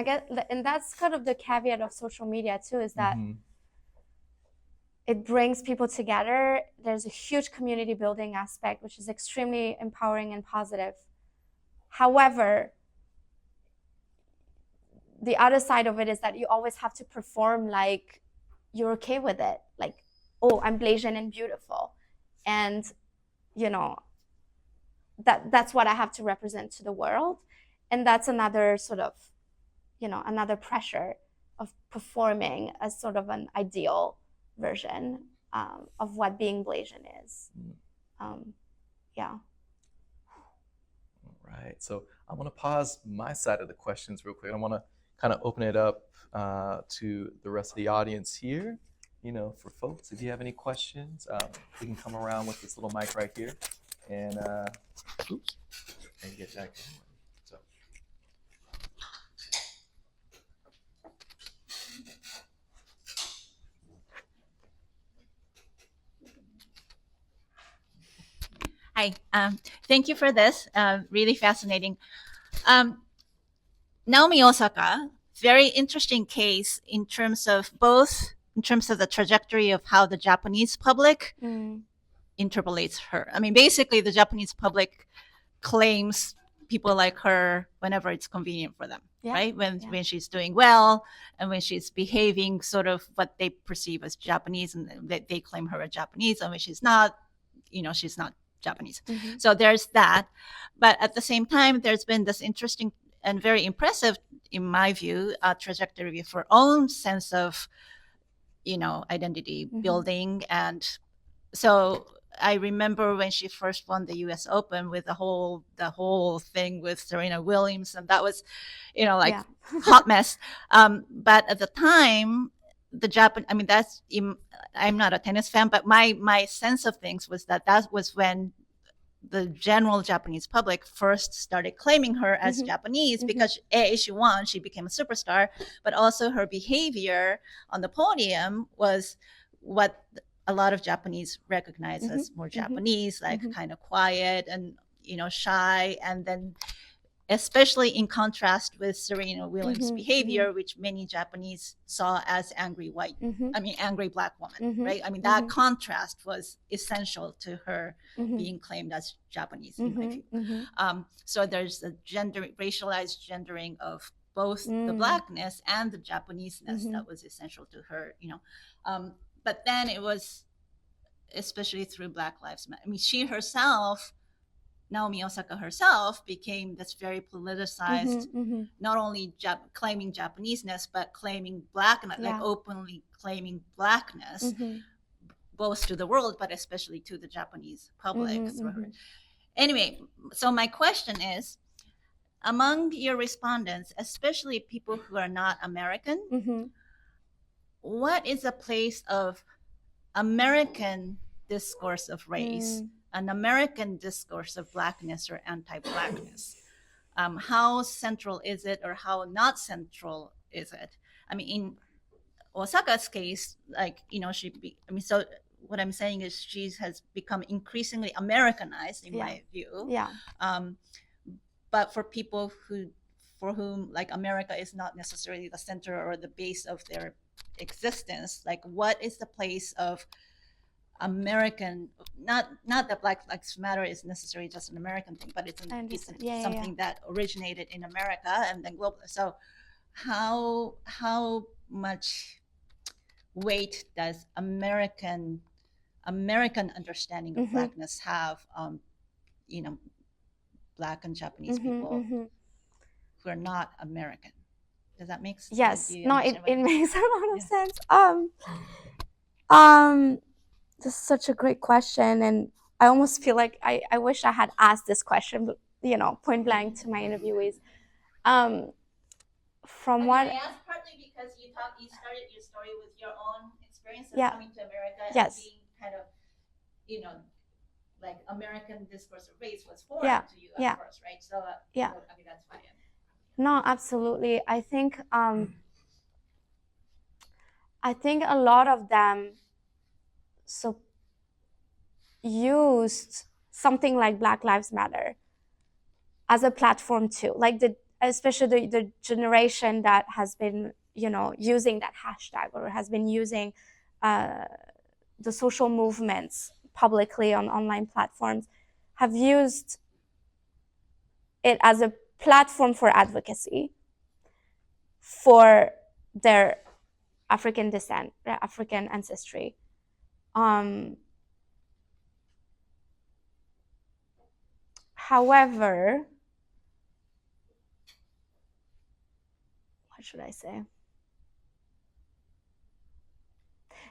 and that's kind of the caveat of social media too, is that mm-hmm. it brings people together. There's a huge community building aspect, which is extremely empowering and positive. However, the other side of it is that you always have to perform like you're okay with it. Like, oh, I'm Blasian and beautiful. And, you know, that's what I have to represent to the world. And that's another sort of, you know, another pressure of performing as sort of an ideal version of what being Blasian is. Yeah. All right. So I want to pause my side of the questions real quick. I want to kind of open it up to the rest of the audience here. You know, for folks, if you have any questions, we can come around with this little mic right here and get that going. So. Hi, thank you for this, really fascinating. Naomi Osaka, very interesting case in terms of the trajectory of how the Japanese public interpolates her. I mean, basically the Japanese public claims people like her whenever it's convenient for them. right? When she's doing well and when she's behaving sort of what they perceive as Japanese, and they claim her as Japanese, and when she's not, she's not Japanese. So there's that. But at the same time, there's been this interesting and very impressive, in my view, trajectory for her own sense of, identity building. And so I remember when she first won the U.S. Open with the whole thing with Serena Williams, and that was, hot mess. But at the time, I'm not a tennis fan, but my sense of things was that was when the general Japanese public first started claiming her as Japanese, because she won, she became a superstar, but also her behavior on the podium was what a lot of Japanese recognize as more Japanese, like kind of quiet and, shy. And then especially in contrast with Serena Williams' behavior, which many Japanese saw as angry angry Black woman, right? I mean, that contrast was essential to her being claimed as Japanese, in my view. So there's a racialized gendering of both the Blackness and the Japaneseness that was essential to her, but then it was, especially through Black Lives Matter. I mean, she herself, Naomi Osaka herself, became this very politicized, not only claiming Japaneseness, but claiming Blackness, like openly claiming Blackness, both to the world, but especially to the Japanese public through her. Anyway, so my question is, among your respondents, especially people who are not American, what is a place of American discourse of race, an American discourse of Blackness or anti-Blackness? How central is it, or how not central is it? I mean, in Osaka's case, so what I'm saying is she has become increasingly Americanized, in my view. But for people for whom like America is not necessarily the center or the base of their existence, like what is the place of American, not that Black Lives Matter is necessarily just an American thing, but it's something that originated in America and then global. So how much weight does American understanding of Blackness have Black and Japanese people who are not American? Does that make sense? Yes. No, it makes a lot of sense. This is such a great question, and I almost feel like I wish I had asked this question, point blank to my interviewees. I asked partly because you started your story with your own experience of coming to America and being kind of, like American discourse of race was foreign to you at first, right? So, so I mean, that's fine. No, absolutely. I think a lot of them used something like Black Lives Matter as a platform too, like especially the generation that has been using that hashtag or has been using the social movements publicly on online platforms, have used it as a platform for advocacy for their African descent, their African ancestry. However, what should I say?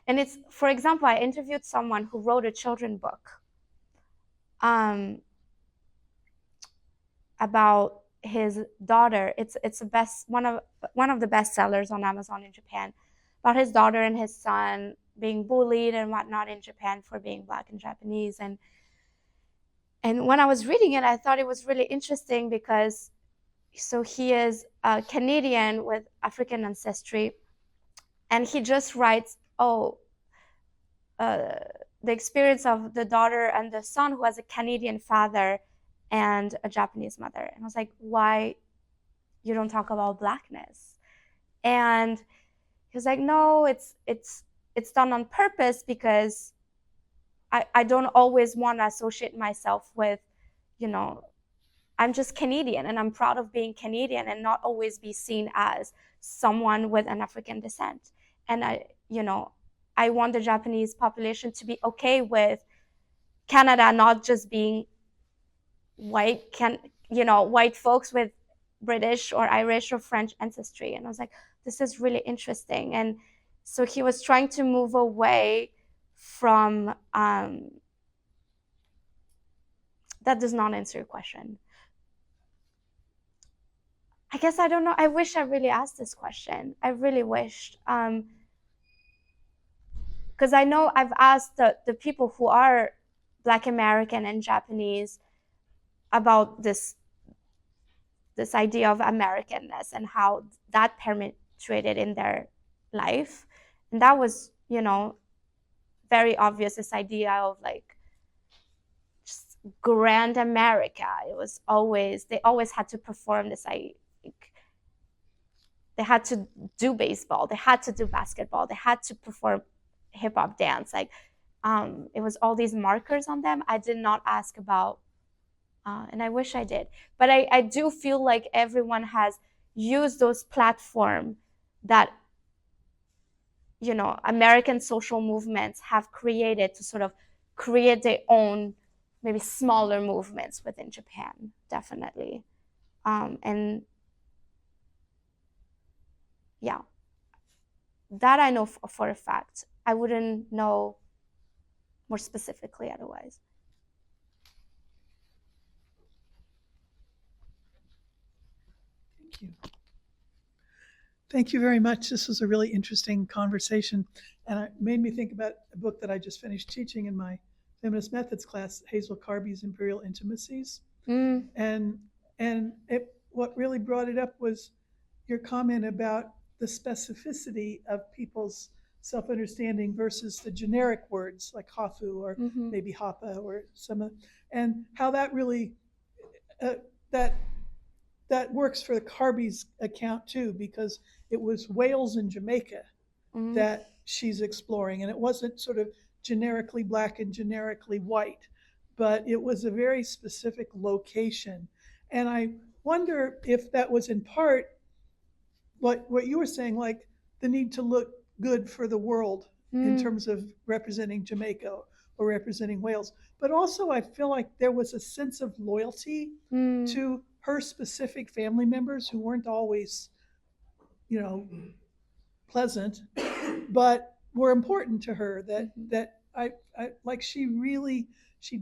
And it's, for example, I interviewed someone who wrote a children's book about his daughter. It's one of the best sellers on Amazon in Japan, about his daughter and his son being bullied and whatnot in Japan for being Black and Japanese. And when I was reading it, I thought it was really interesting because he is a Canadian with African ancestry, and he just writes, the experience of the daughter and the son who has a Canadian father and a Japanese mother. And I was like, why you don't talk about Blackness? And he was like, no, it's done on purpose because I don't always want to associate myself with, I'm just Canadian, and I'm proud of being Canadian, and not always be seen as someone with an African descent. And I want the Japanese population to be okay with Canada not just being white folks with British or Irish or French ancestry. And I was like, this is really interesting. And so he was trying to move away from that does not answer your question. I guess I don't know. I wish I really asked this question. I really wished. Because I know I've asked the people who are Black American and Japanese about this idea of Americanness and how that penetrated in their life. And that was, very obvious, this idea of like just grand America. They always had to perform this, they had to do baseball, they had to do basketball, they had to perform hip hop dance. It was all these markers on them. I did not ask about, and I wish I did. But I do feel like everyone has used those platforms that, American social movements have created to sort of create their own, maybe smaller movements within Japan, definitely. And yeah, that I know for a fact. I wouldn't know more specifically otherwise. Thank you. Thank you very much. This was a really interesting conversation, and it made me think about a book that I just finished teaching in my feminist methods class, Hazel Carby's Imperial Intimacies. And what really brought it up was your comment about the specificity of people's self-understanding versus the generic words like hafu or maybe hapa or some, and how that really that works for the Carby's account too, because it was Wales and Jamaica that she's exploring, and it wasn't sort of generically Black and generically white, but it was a very specific location. And I wonder if that was in part what you were saying, like the need to look good for the world in terms of representing Jamaica or representing Wales. But also I feel like there was a sense of loyalty to her specific family members who weren't always, pleasant, but were important to her, that I like she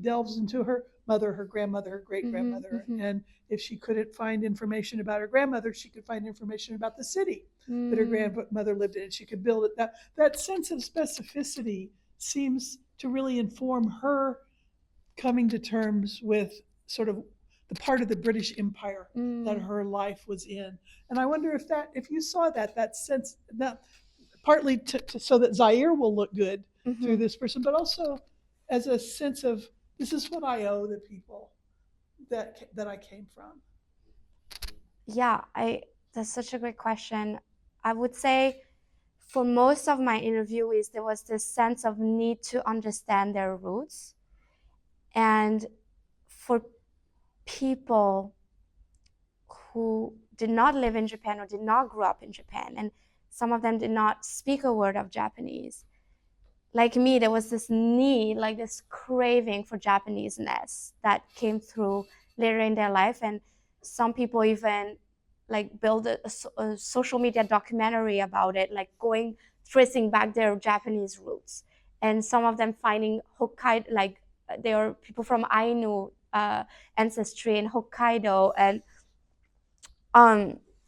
delves into her mother, her grandmother, her great-grandmother, and if she couldn't find information about her grandmother, she could find information about the city that her grandmother lived in, and she could build it. That sense of specificity seems to really inform her coming to terms with sort of the part of the British Empire that her life was in. And I wonder if you saw that sense, that partly so that Zaire will look good through this person, but also as a sense of, this is what I owe the people that I came from. Yeah, that's such a great question. I would say for most of my interviewees, there was this sense of need to understand their roots. And for people who did not live in Japan or did not grow up in Japan, and some of them did not speak a word of Japanese, like me, there was this need, like this craving for Japanese-ness that came through later in their life. And some people even like build a social media documentary about it, like tracing back their Japanese roots. And some of them finding Hokkaido, like they are people from Ainu ancestry in Hokkaido, and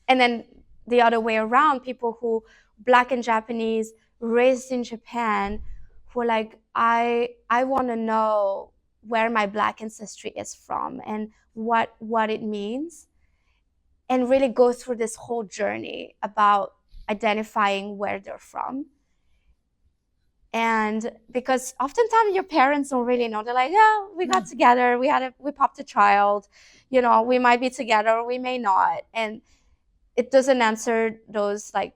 then the other way around, people who Black and Japanese raised in Japan, who are like, I want to know where my Black ancestry is from and what it means, and really go through this whole journey about identifying where they're from. And because oftentimes your parents don't really know. They're like, yeah, we got together, we popped a child, we might be together or we may not. And it doesn't answer those like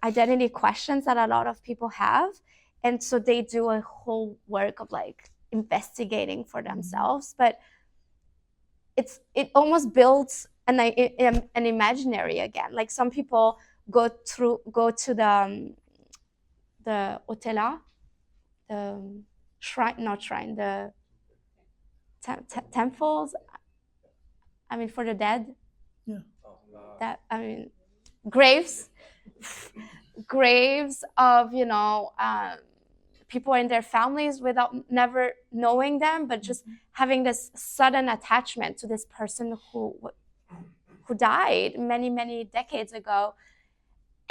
identity questions that a lot of people have. And so they do a whole work of like investigating for themselves. But it almost builds an imaginary again. Like some people go to the otela, the shrine, not shrine, the temples. I mean, for the dead. Yeah. That, I mean, graves of, people in their families without never knowing them, but just having this sudden attachment to this person who died many decades ago,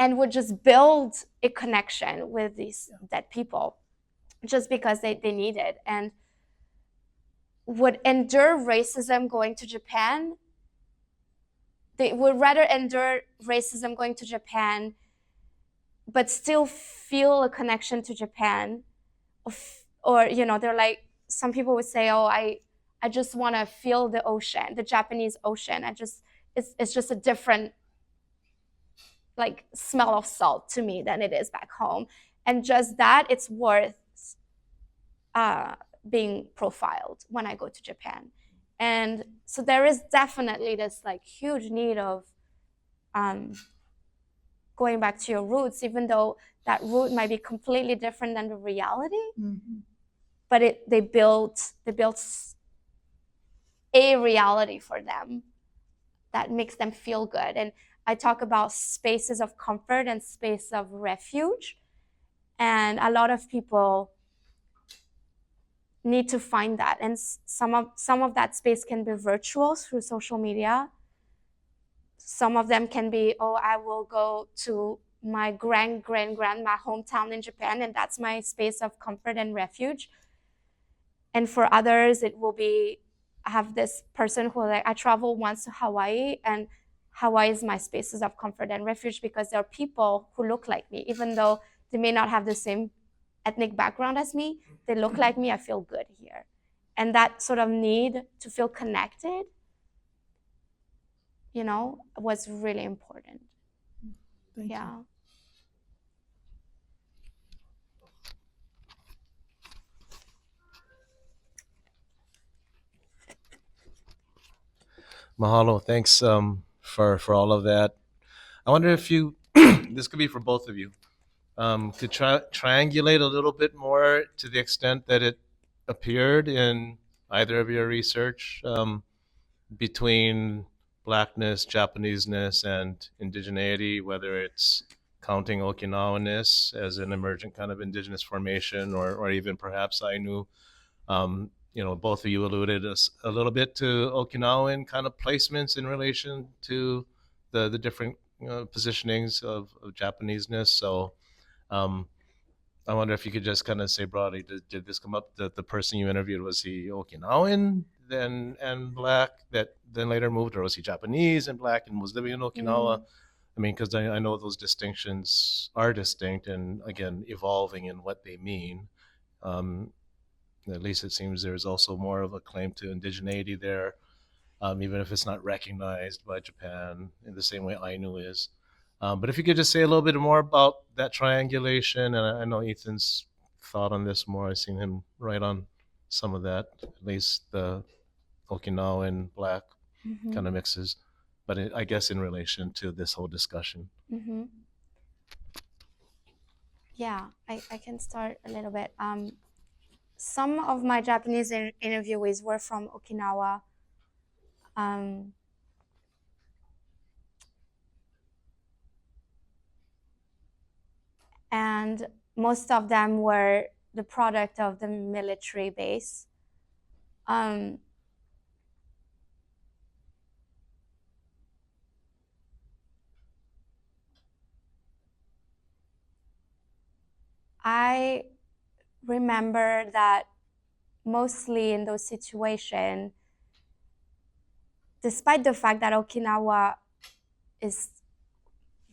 and would just build a connection with these dead people just because they need it, and would endure racism going to Japan. They would rather endure racism going to Japan, but still feel a connection to Japan. Or they're like, some people would say, oh, I just want to feel the ocean, the Japanese ocean. It's just a different like smell of salt to me than it is back home. And just that, it's worth being profiled when I go to Japan. And so there is definitely this like huge need of going back to your roots, even though that root might be completely different than the reality. Mm-hmm. But they built a reality for them that makes them feel good. And I talk about spaces of comfort and space of refuge. And a lot of people need to find that. And some of that space can be virtual through social media. Some of them can be, oh, I will go to my grandma hometown in Japan, and that's my space of comfort and refuge. And for others, it will be, I have this person who, like, I travel once to Hawaii, and Hawaii is my spaces of comfort and refuge because there are people who look like me, even though they may not have the same ethnic background as me. They look like me. I feel good here. And that sort of need to feel connected, was really important. Thank you. Mahalo. Thanks for all of that. I wonder if you, this could be for both of you, could triangulate a little bit more to the extent that it appeared in either of your research between Blackness, Japaneseness, and indigeneity, whether it's counting Okinawaness as an emergent kind of indigenous formation, or even perhaps Ainu. Both of you alluded a little bit to Okinawan kind of placements in relation to the different positionings of Japaneseness. So I wonder if you could just kind of say broadly, did this come up that the person you interviewed, was he Okinawan then and Black that then later moved, or was he Japanese and Black and was living in Okinawa? I mean, because I know those distinctions are distinct and, again, evolving in what they mean. At least it seems there's also more of a claim to indigeneity there, even if it's not recognized by Japan in the same way Ainu is. But if you could just say a little bit more about that triangulation, and I know Ethan's thought on this more. I've seen him write on some of that, at least the Okinawan Black kind of mixes, but I guess in relation to this whole discussion. Mm-hmm. Yeah, I can start a little bit. Some of my Japanese interviewees were from Okinawa. And most of them were the product of the military base. I remember that mostly in those situations, despite the fact that Okinawa is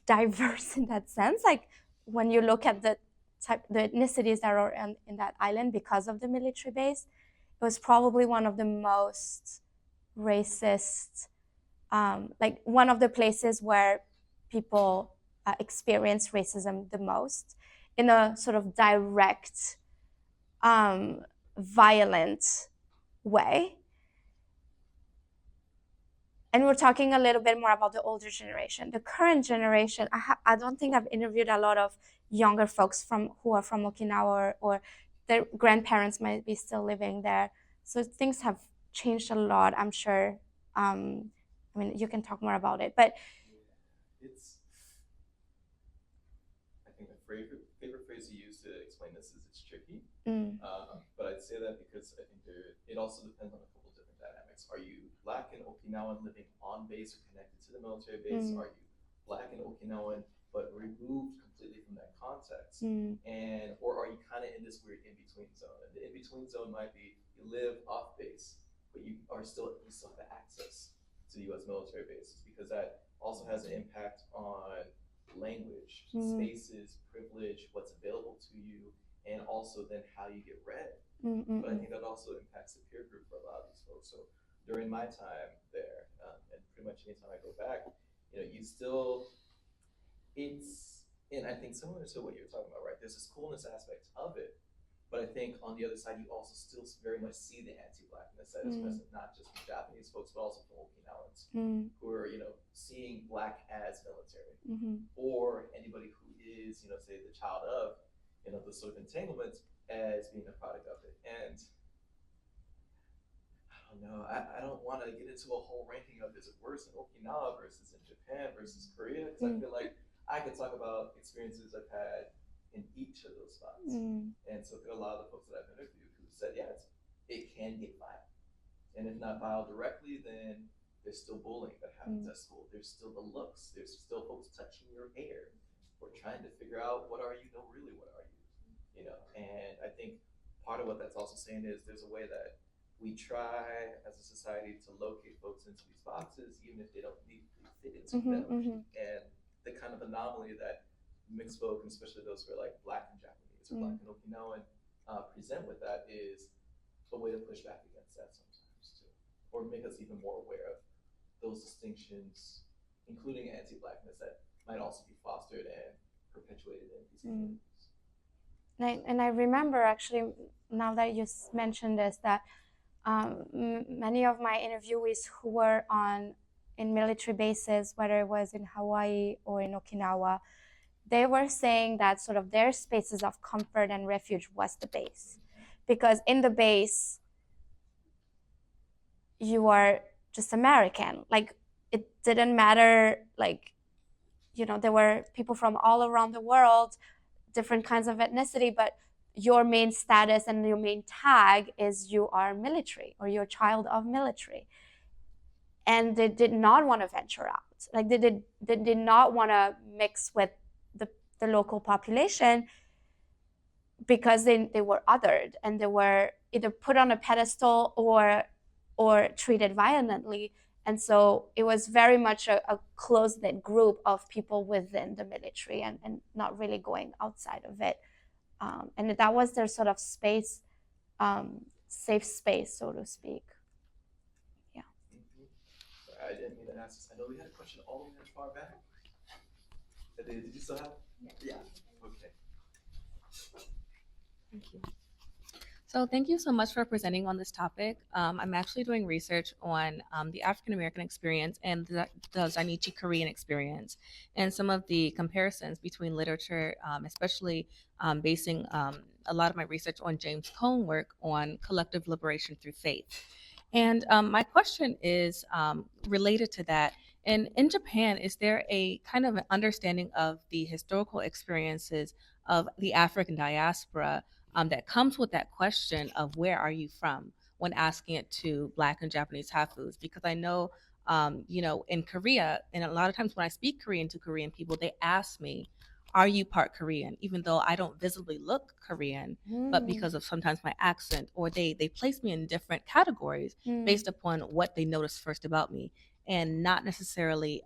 diverse in that sense, like when you look at the ethnicities that are in that island because of the military base, it was probably one of the most racist, like one of the places where people experience racism the most in a sort of direct, violent way. and we're talking a little bit more about the older generation. The current generation, I don't think I've interviewed a lot of younger folks who are from Okinawa, or their grandparents might be still living there. So things have changed a lot, I'm sure. I mean, you can talk more about it, but it's. I think the favorite phrase you use to explain this is it's tricky. But I'd say that because I think it also depends on a couple different dynamics. Are you Black and Okinawan living on base or connected to the military base? Are you Black and Okinawan but removed completely from that context? And or are you kind of in this weird in-between zone? And the in-between zone might be you live off base, but you still have access to the U.S. military bases, because that also has an impact on language, spaces, privilege, what's available to you, and also then how you get read. But I think that also impacts the peer group for a lot of these folks. So during my time there, and pretty much anytime I go back, you still, and I think similar to what you're talking about, right? There's this coolness aspect of it, but I think on the other side, you also still very much see the anti-Blackness that is present, not just from Japanese folks, but also from Okinawans who are, seeing Black as military, or anybody who is, say the child of, the sort of entanglement as being a product of it. And I don't know, I don't want to get into a whole ranking of is it worse in Okinawa versus in Japan versus Korea, because I feel like I could talk about experiences I've had in each of those spots. And so there are a lot of the folks that I've interviewed who said, yeah, it can get violent. And if not violent directly, then there's still bullying that happens at school. There's still the looks. There's still folks touching your hair or trying to figure out what are you, no, really, what are you? And I think part of what that's also saying is there's a way that we try as a society to locate folks into these boxes, even if they don't neatly fit into them. And the kind of anomaly that mixed folk, and especially those who are like Black and Japanese or Black and Okinawan, present with that is a way to push back against that sometimes too, or make us even more aware of those distinctions, including anti-Blackness that might also be fostered and perpetuated in these communities. And I remember, actually, now that you mentioned this, that many of my interviewees who were in military bases, whether it was in Hawaii or in Okinawa, they were saying that sort of their spaces of comfort and refuge was the base. Because in the base, you are just American. Like, it didn't matter, like, there were people from all around the world, different kinds of ethnicity, but your main status and your main tag is you are military or you're a child of military. And they did not want to venture out. Like, they did not want to mix with the local population, because they were othered and they were either put on a pedestal or treated violently. And so it was very much a close-knit group of people within the military, and not really going outside of it. And that was their sort of space, safe space, so to speak. Yeah. I didn't mean to ask this. I know we had a question all the way as far back. Did you still have? Yeah. Okay. Thank you. So thank you so much for presenting on this topic. I'm actually doing research on the African American experience and the Zainichi Korean experience, and some of the comparisons between literature, especially basing a lot of my research on James Cone's work on collective liberation through faith. And my question is related to that. And in Japan, is there a kind of an understanding of the historical experiences of the African diaspora that comes with that question of where are you from when asking it to Black and Japanese Hafus? Because I know, in Korea, and a lot of times when I speak Korean to Korean people, they ask me, are you part Korean? Even though I don't visibly look Korean, but because of sometimes my accent, or they place me in different categories based upon what they notice first about me, and not necessarily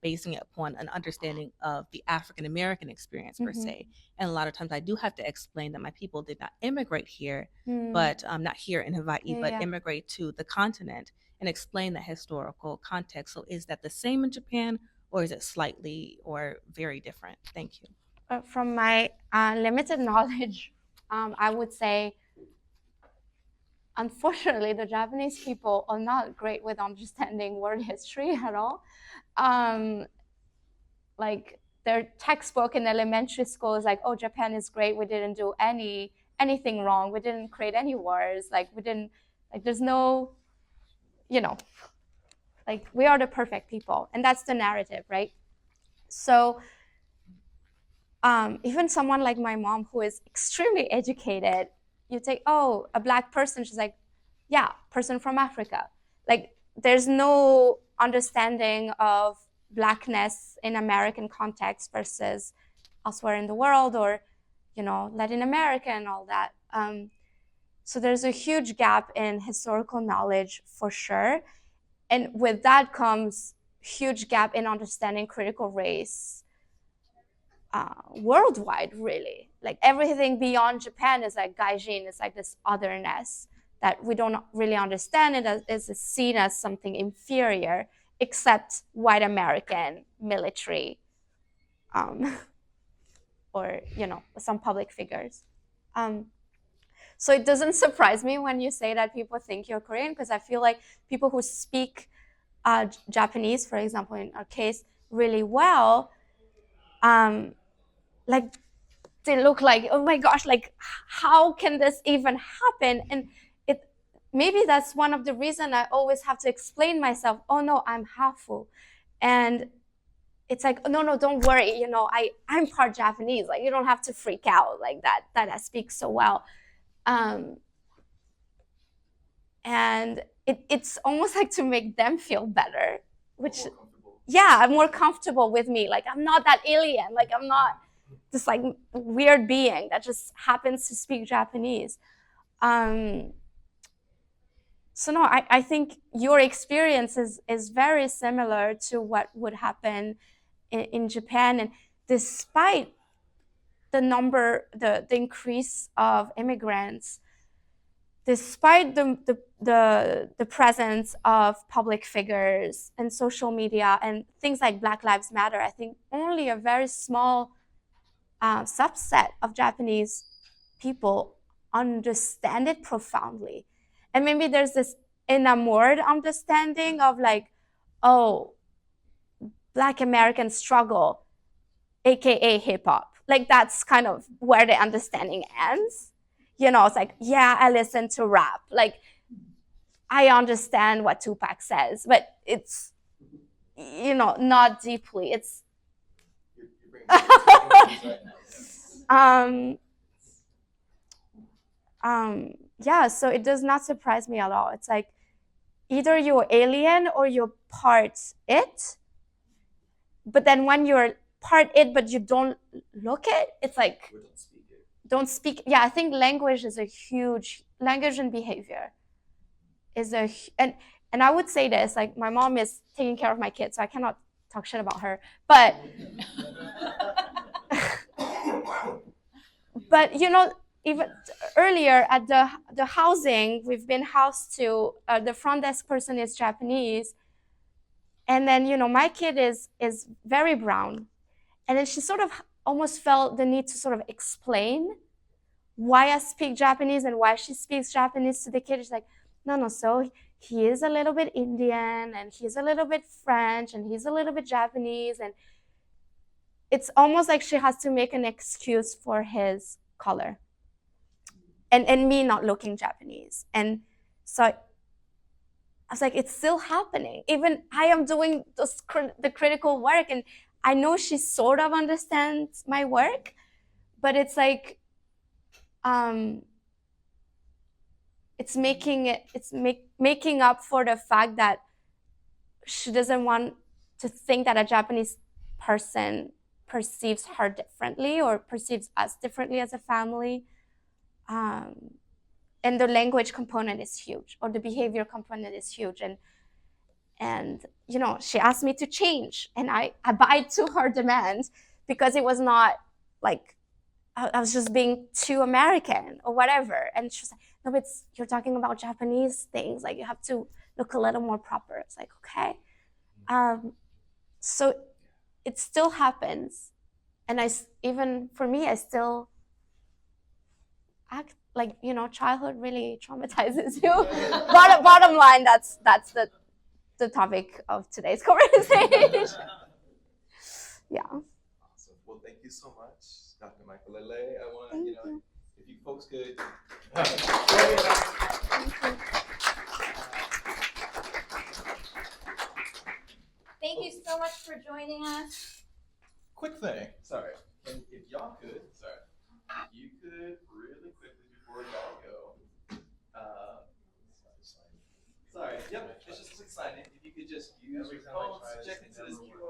basing it upon an understanding of the African American experience per se. And a lot of times I do have to explain that my people did not immigrate here, but not here in Hawaii, but immigrate to the continent, and explain the historical context. So is that the same in Japan, or is it slightly or very different? Thank you. From my limited knowledge, I would say unfortunately, the Japanese people are not great with understanding world history at all. Like their textbook in elementary school is like, oh, Japan is great. We didn't do anything wrong. We didn't create any wars. Like we didn't, like there's no, you know, like we are the perfect people. And that's the narrative, right? So even someone like my mom who is extremely educated, you take, oh, a Black person, she's like, yeah, person from Africa. Like there's no understanding of Blackness in American context versus elsewhere in the world, or, you know, Latin America and all that. So there's a huge gap in historical knowledge for sure. And with that comes huge gap in understanding critical race worldwide, really. Like everything beyond Japan is like gaijin, it's like this otherness that we don't really understand. It is seen as something inferior, except white American military, or, you know, some public figures. So it doesn't surprise me when you say that people think you're Korean, because I feel like people who speak Japanese, for example, in our case, really well, like they look like, oh my gosh, like how can this even happen? And maybe that's one of the reasons I always have to explain myself. Oh no, I'm Hafu. And it's like, no, don't worry, you know, I'm part Japanese. Like you don't have to freak out like that I speak so well. And it's almost like to make them feel better, which, yeah, I'm more comfortable with me. Like I'm not that alien. Like I'm not this like weird being that just happens to speak Japanese. So no, I think your experience is very similar to what would happen in Japan. And despite the increase of immigrants, despite the presence of public figures and social media and things like Black Lives Matter, I think only a very small subset of Japanese people understand it profoundly. And maybe there's this enamored understanding of like, oh, Black American struggle, AKA hip hop. Like that's kind of where the understanding ends. You know, it's like, yeah, I listen to rap. Like I understand what Tupac says, but it's, you know, not deeply. It's yeah, so it does not surprise me at all. It's like either you're alien or you're part it. But then when you're part it, but you don't look it, it's like, don't speak. Yeah, I think language is a huge, language and behavior is a, and I would say this, like my mom is taking care of my kids, so I cannot talk shit about her. But, but you know, even earlier at the housing, we've been housed to, the front desk person is Japanese. And then, you know, my kid is very brown. And then she sort of almost felt the need to sort of explain why I speak Japanese and why she speaks Japanese to the kid. She's like, no, so he is a little bit Indian and he's a little bit French and he's a little bit Japanese. And it's almost like she has to make an excuse for his color and me not looking Japanese. And so I was like, it's still happening. Even I am doing the critical work, and I know she sort of understands my work, but it's like, it's making up for the fact that she doesn't want to think that a Japanese person perceives her differently or perceives us differently as a family. And the language component is huge, or the behavior component is huge. And you know, she asked me to change, and I abide to her demands because it was not like I was just being too American or whatever. And she was like, no, but you're talking about Japanese things, like you have to look a little more proper. It's like, okay. So it still happens. And even for me, I still act like, you know, childhood really traumatizes you. Bottom line, that's the topic of today's conversation. Yeah. Awesome. Well, thank you so much, Dr. Maiko LeLay. I want to, Thank you know, you. if you folks could. Thank you so much for joining us. Quick thing, sorry. And if y'all could, sorry, you could really quickly before y'all go. Sorry, yep, it's just a quick sign in. If you could just use your phones, project it to this QR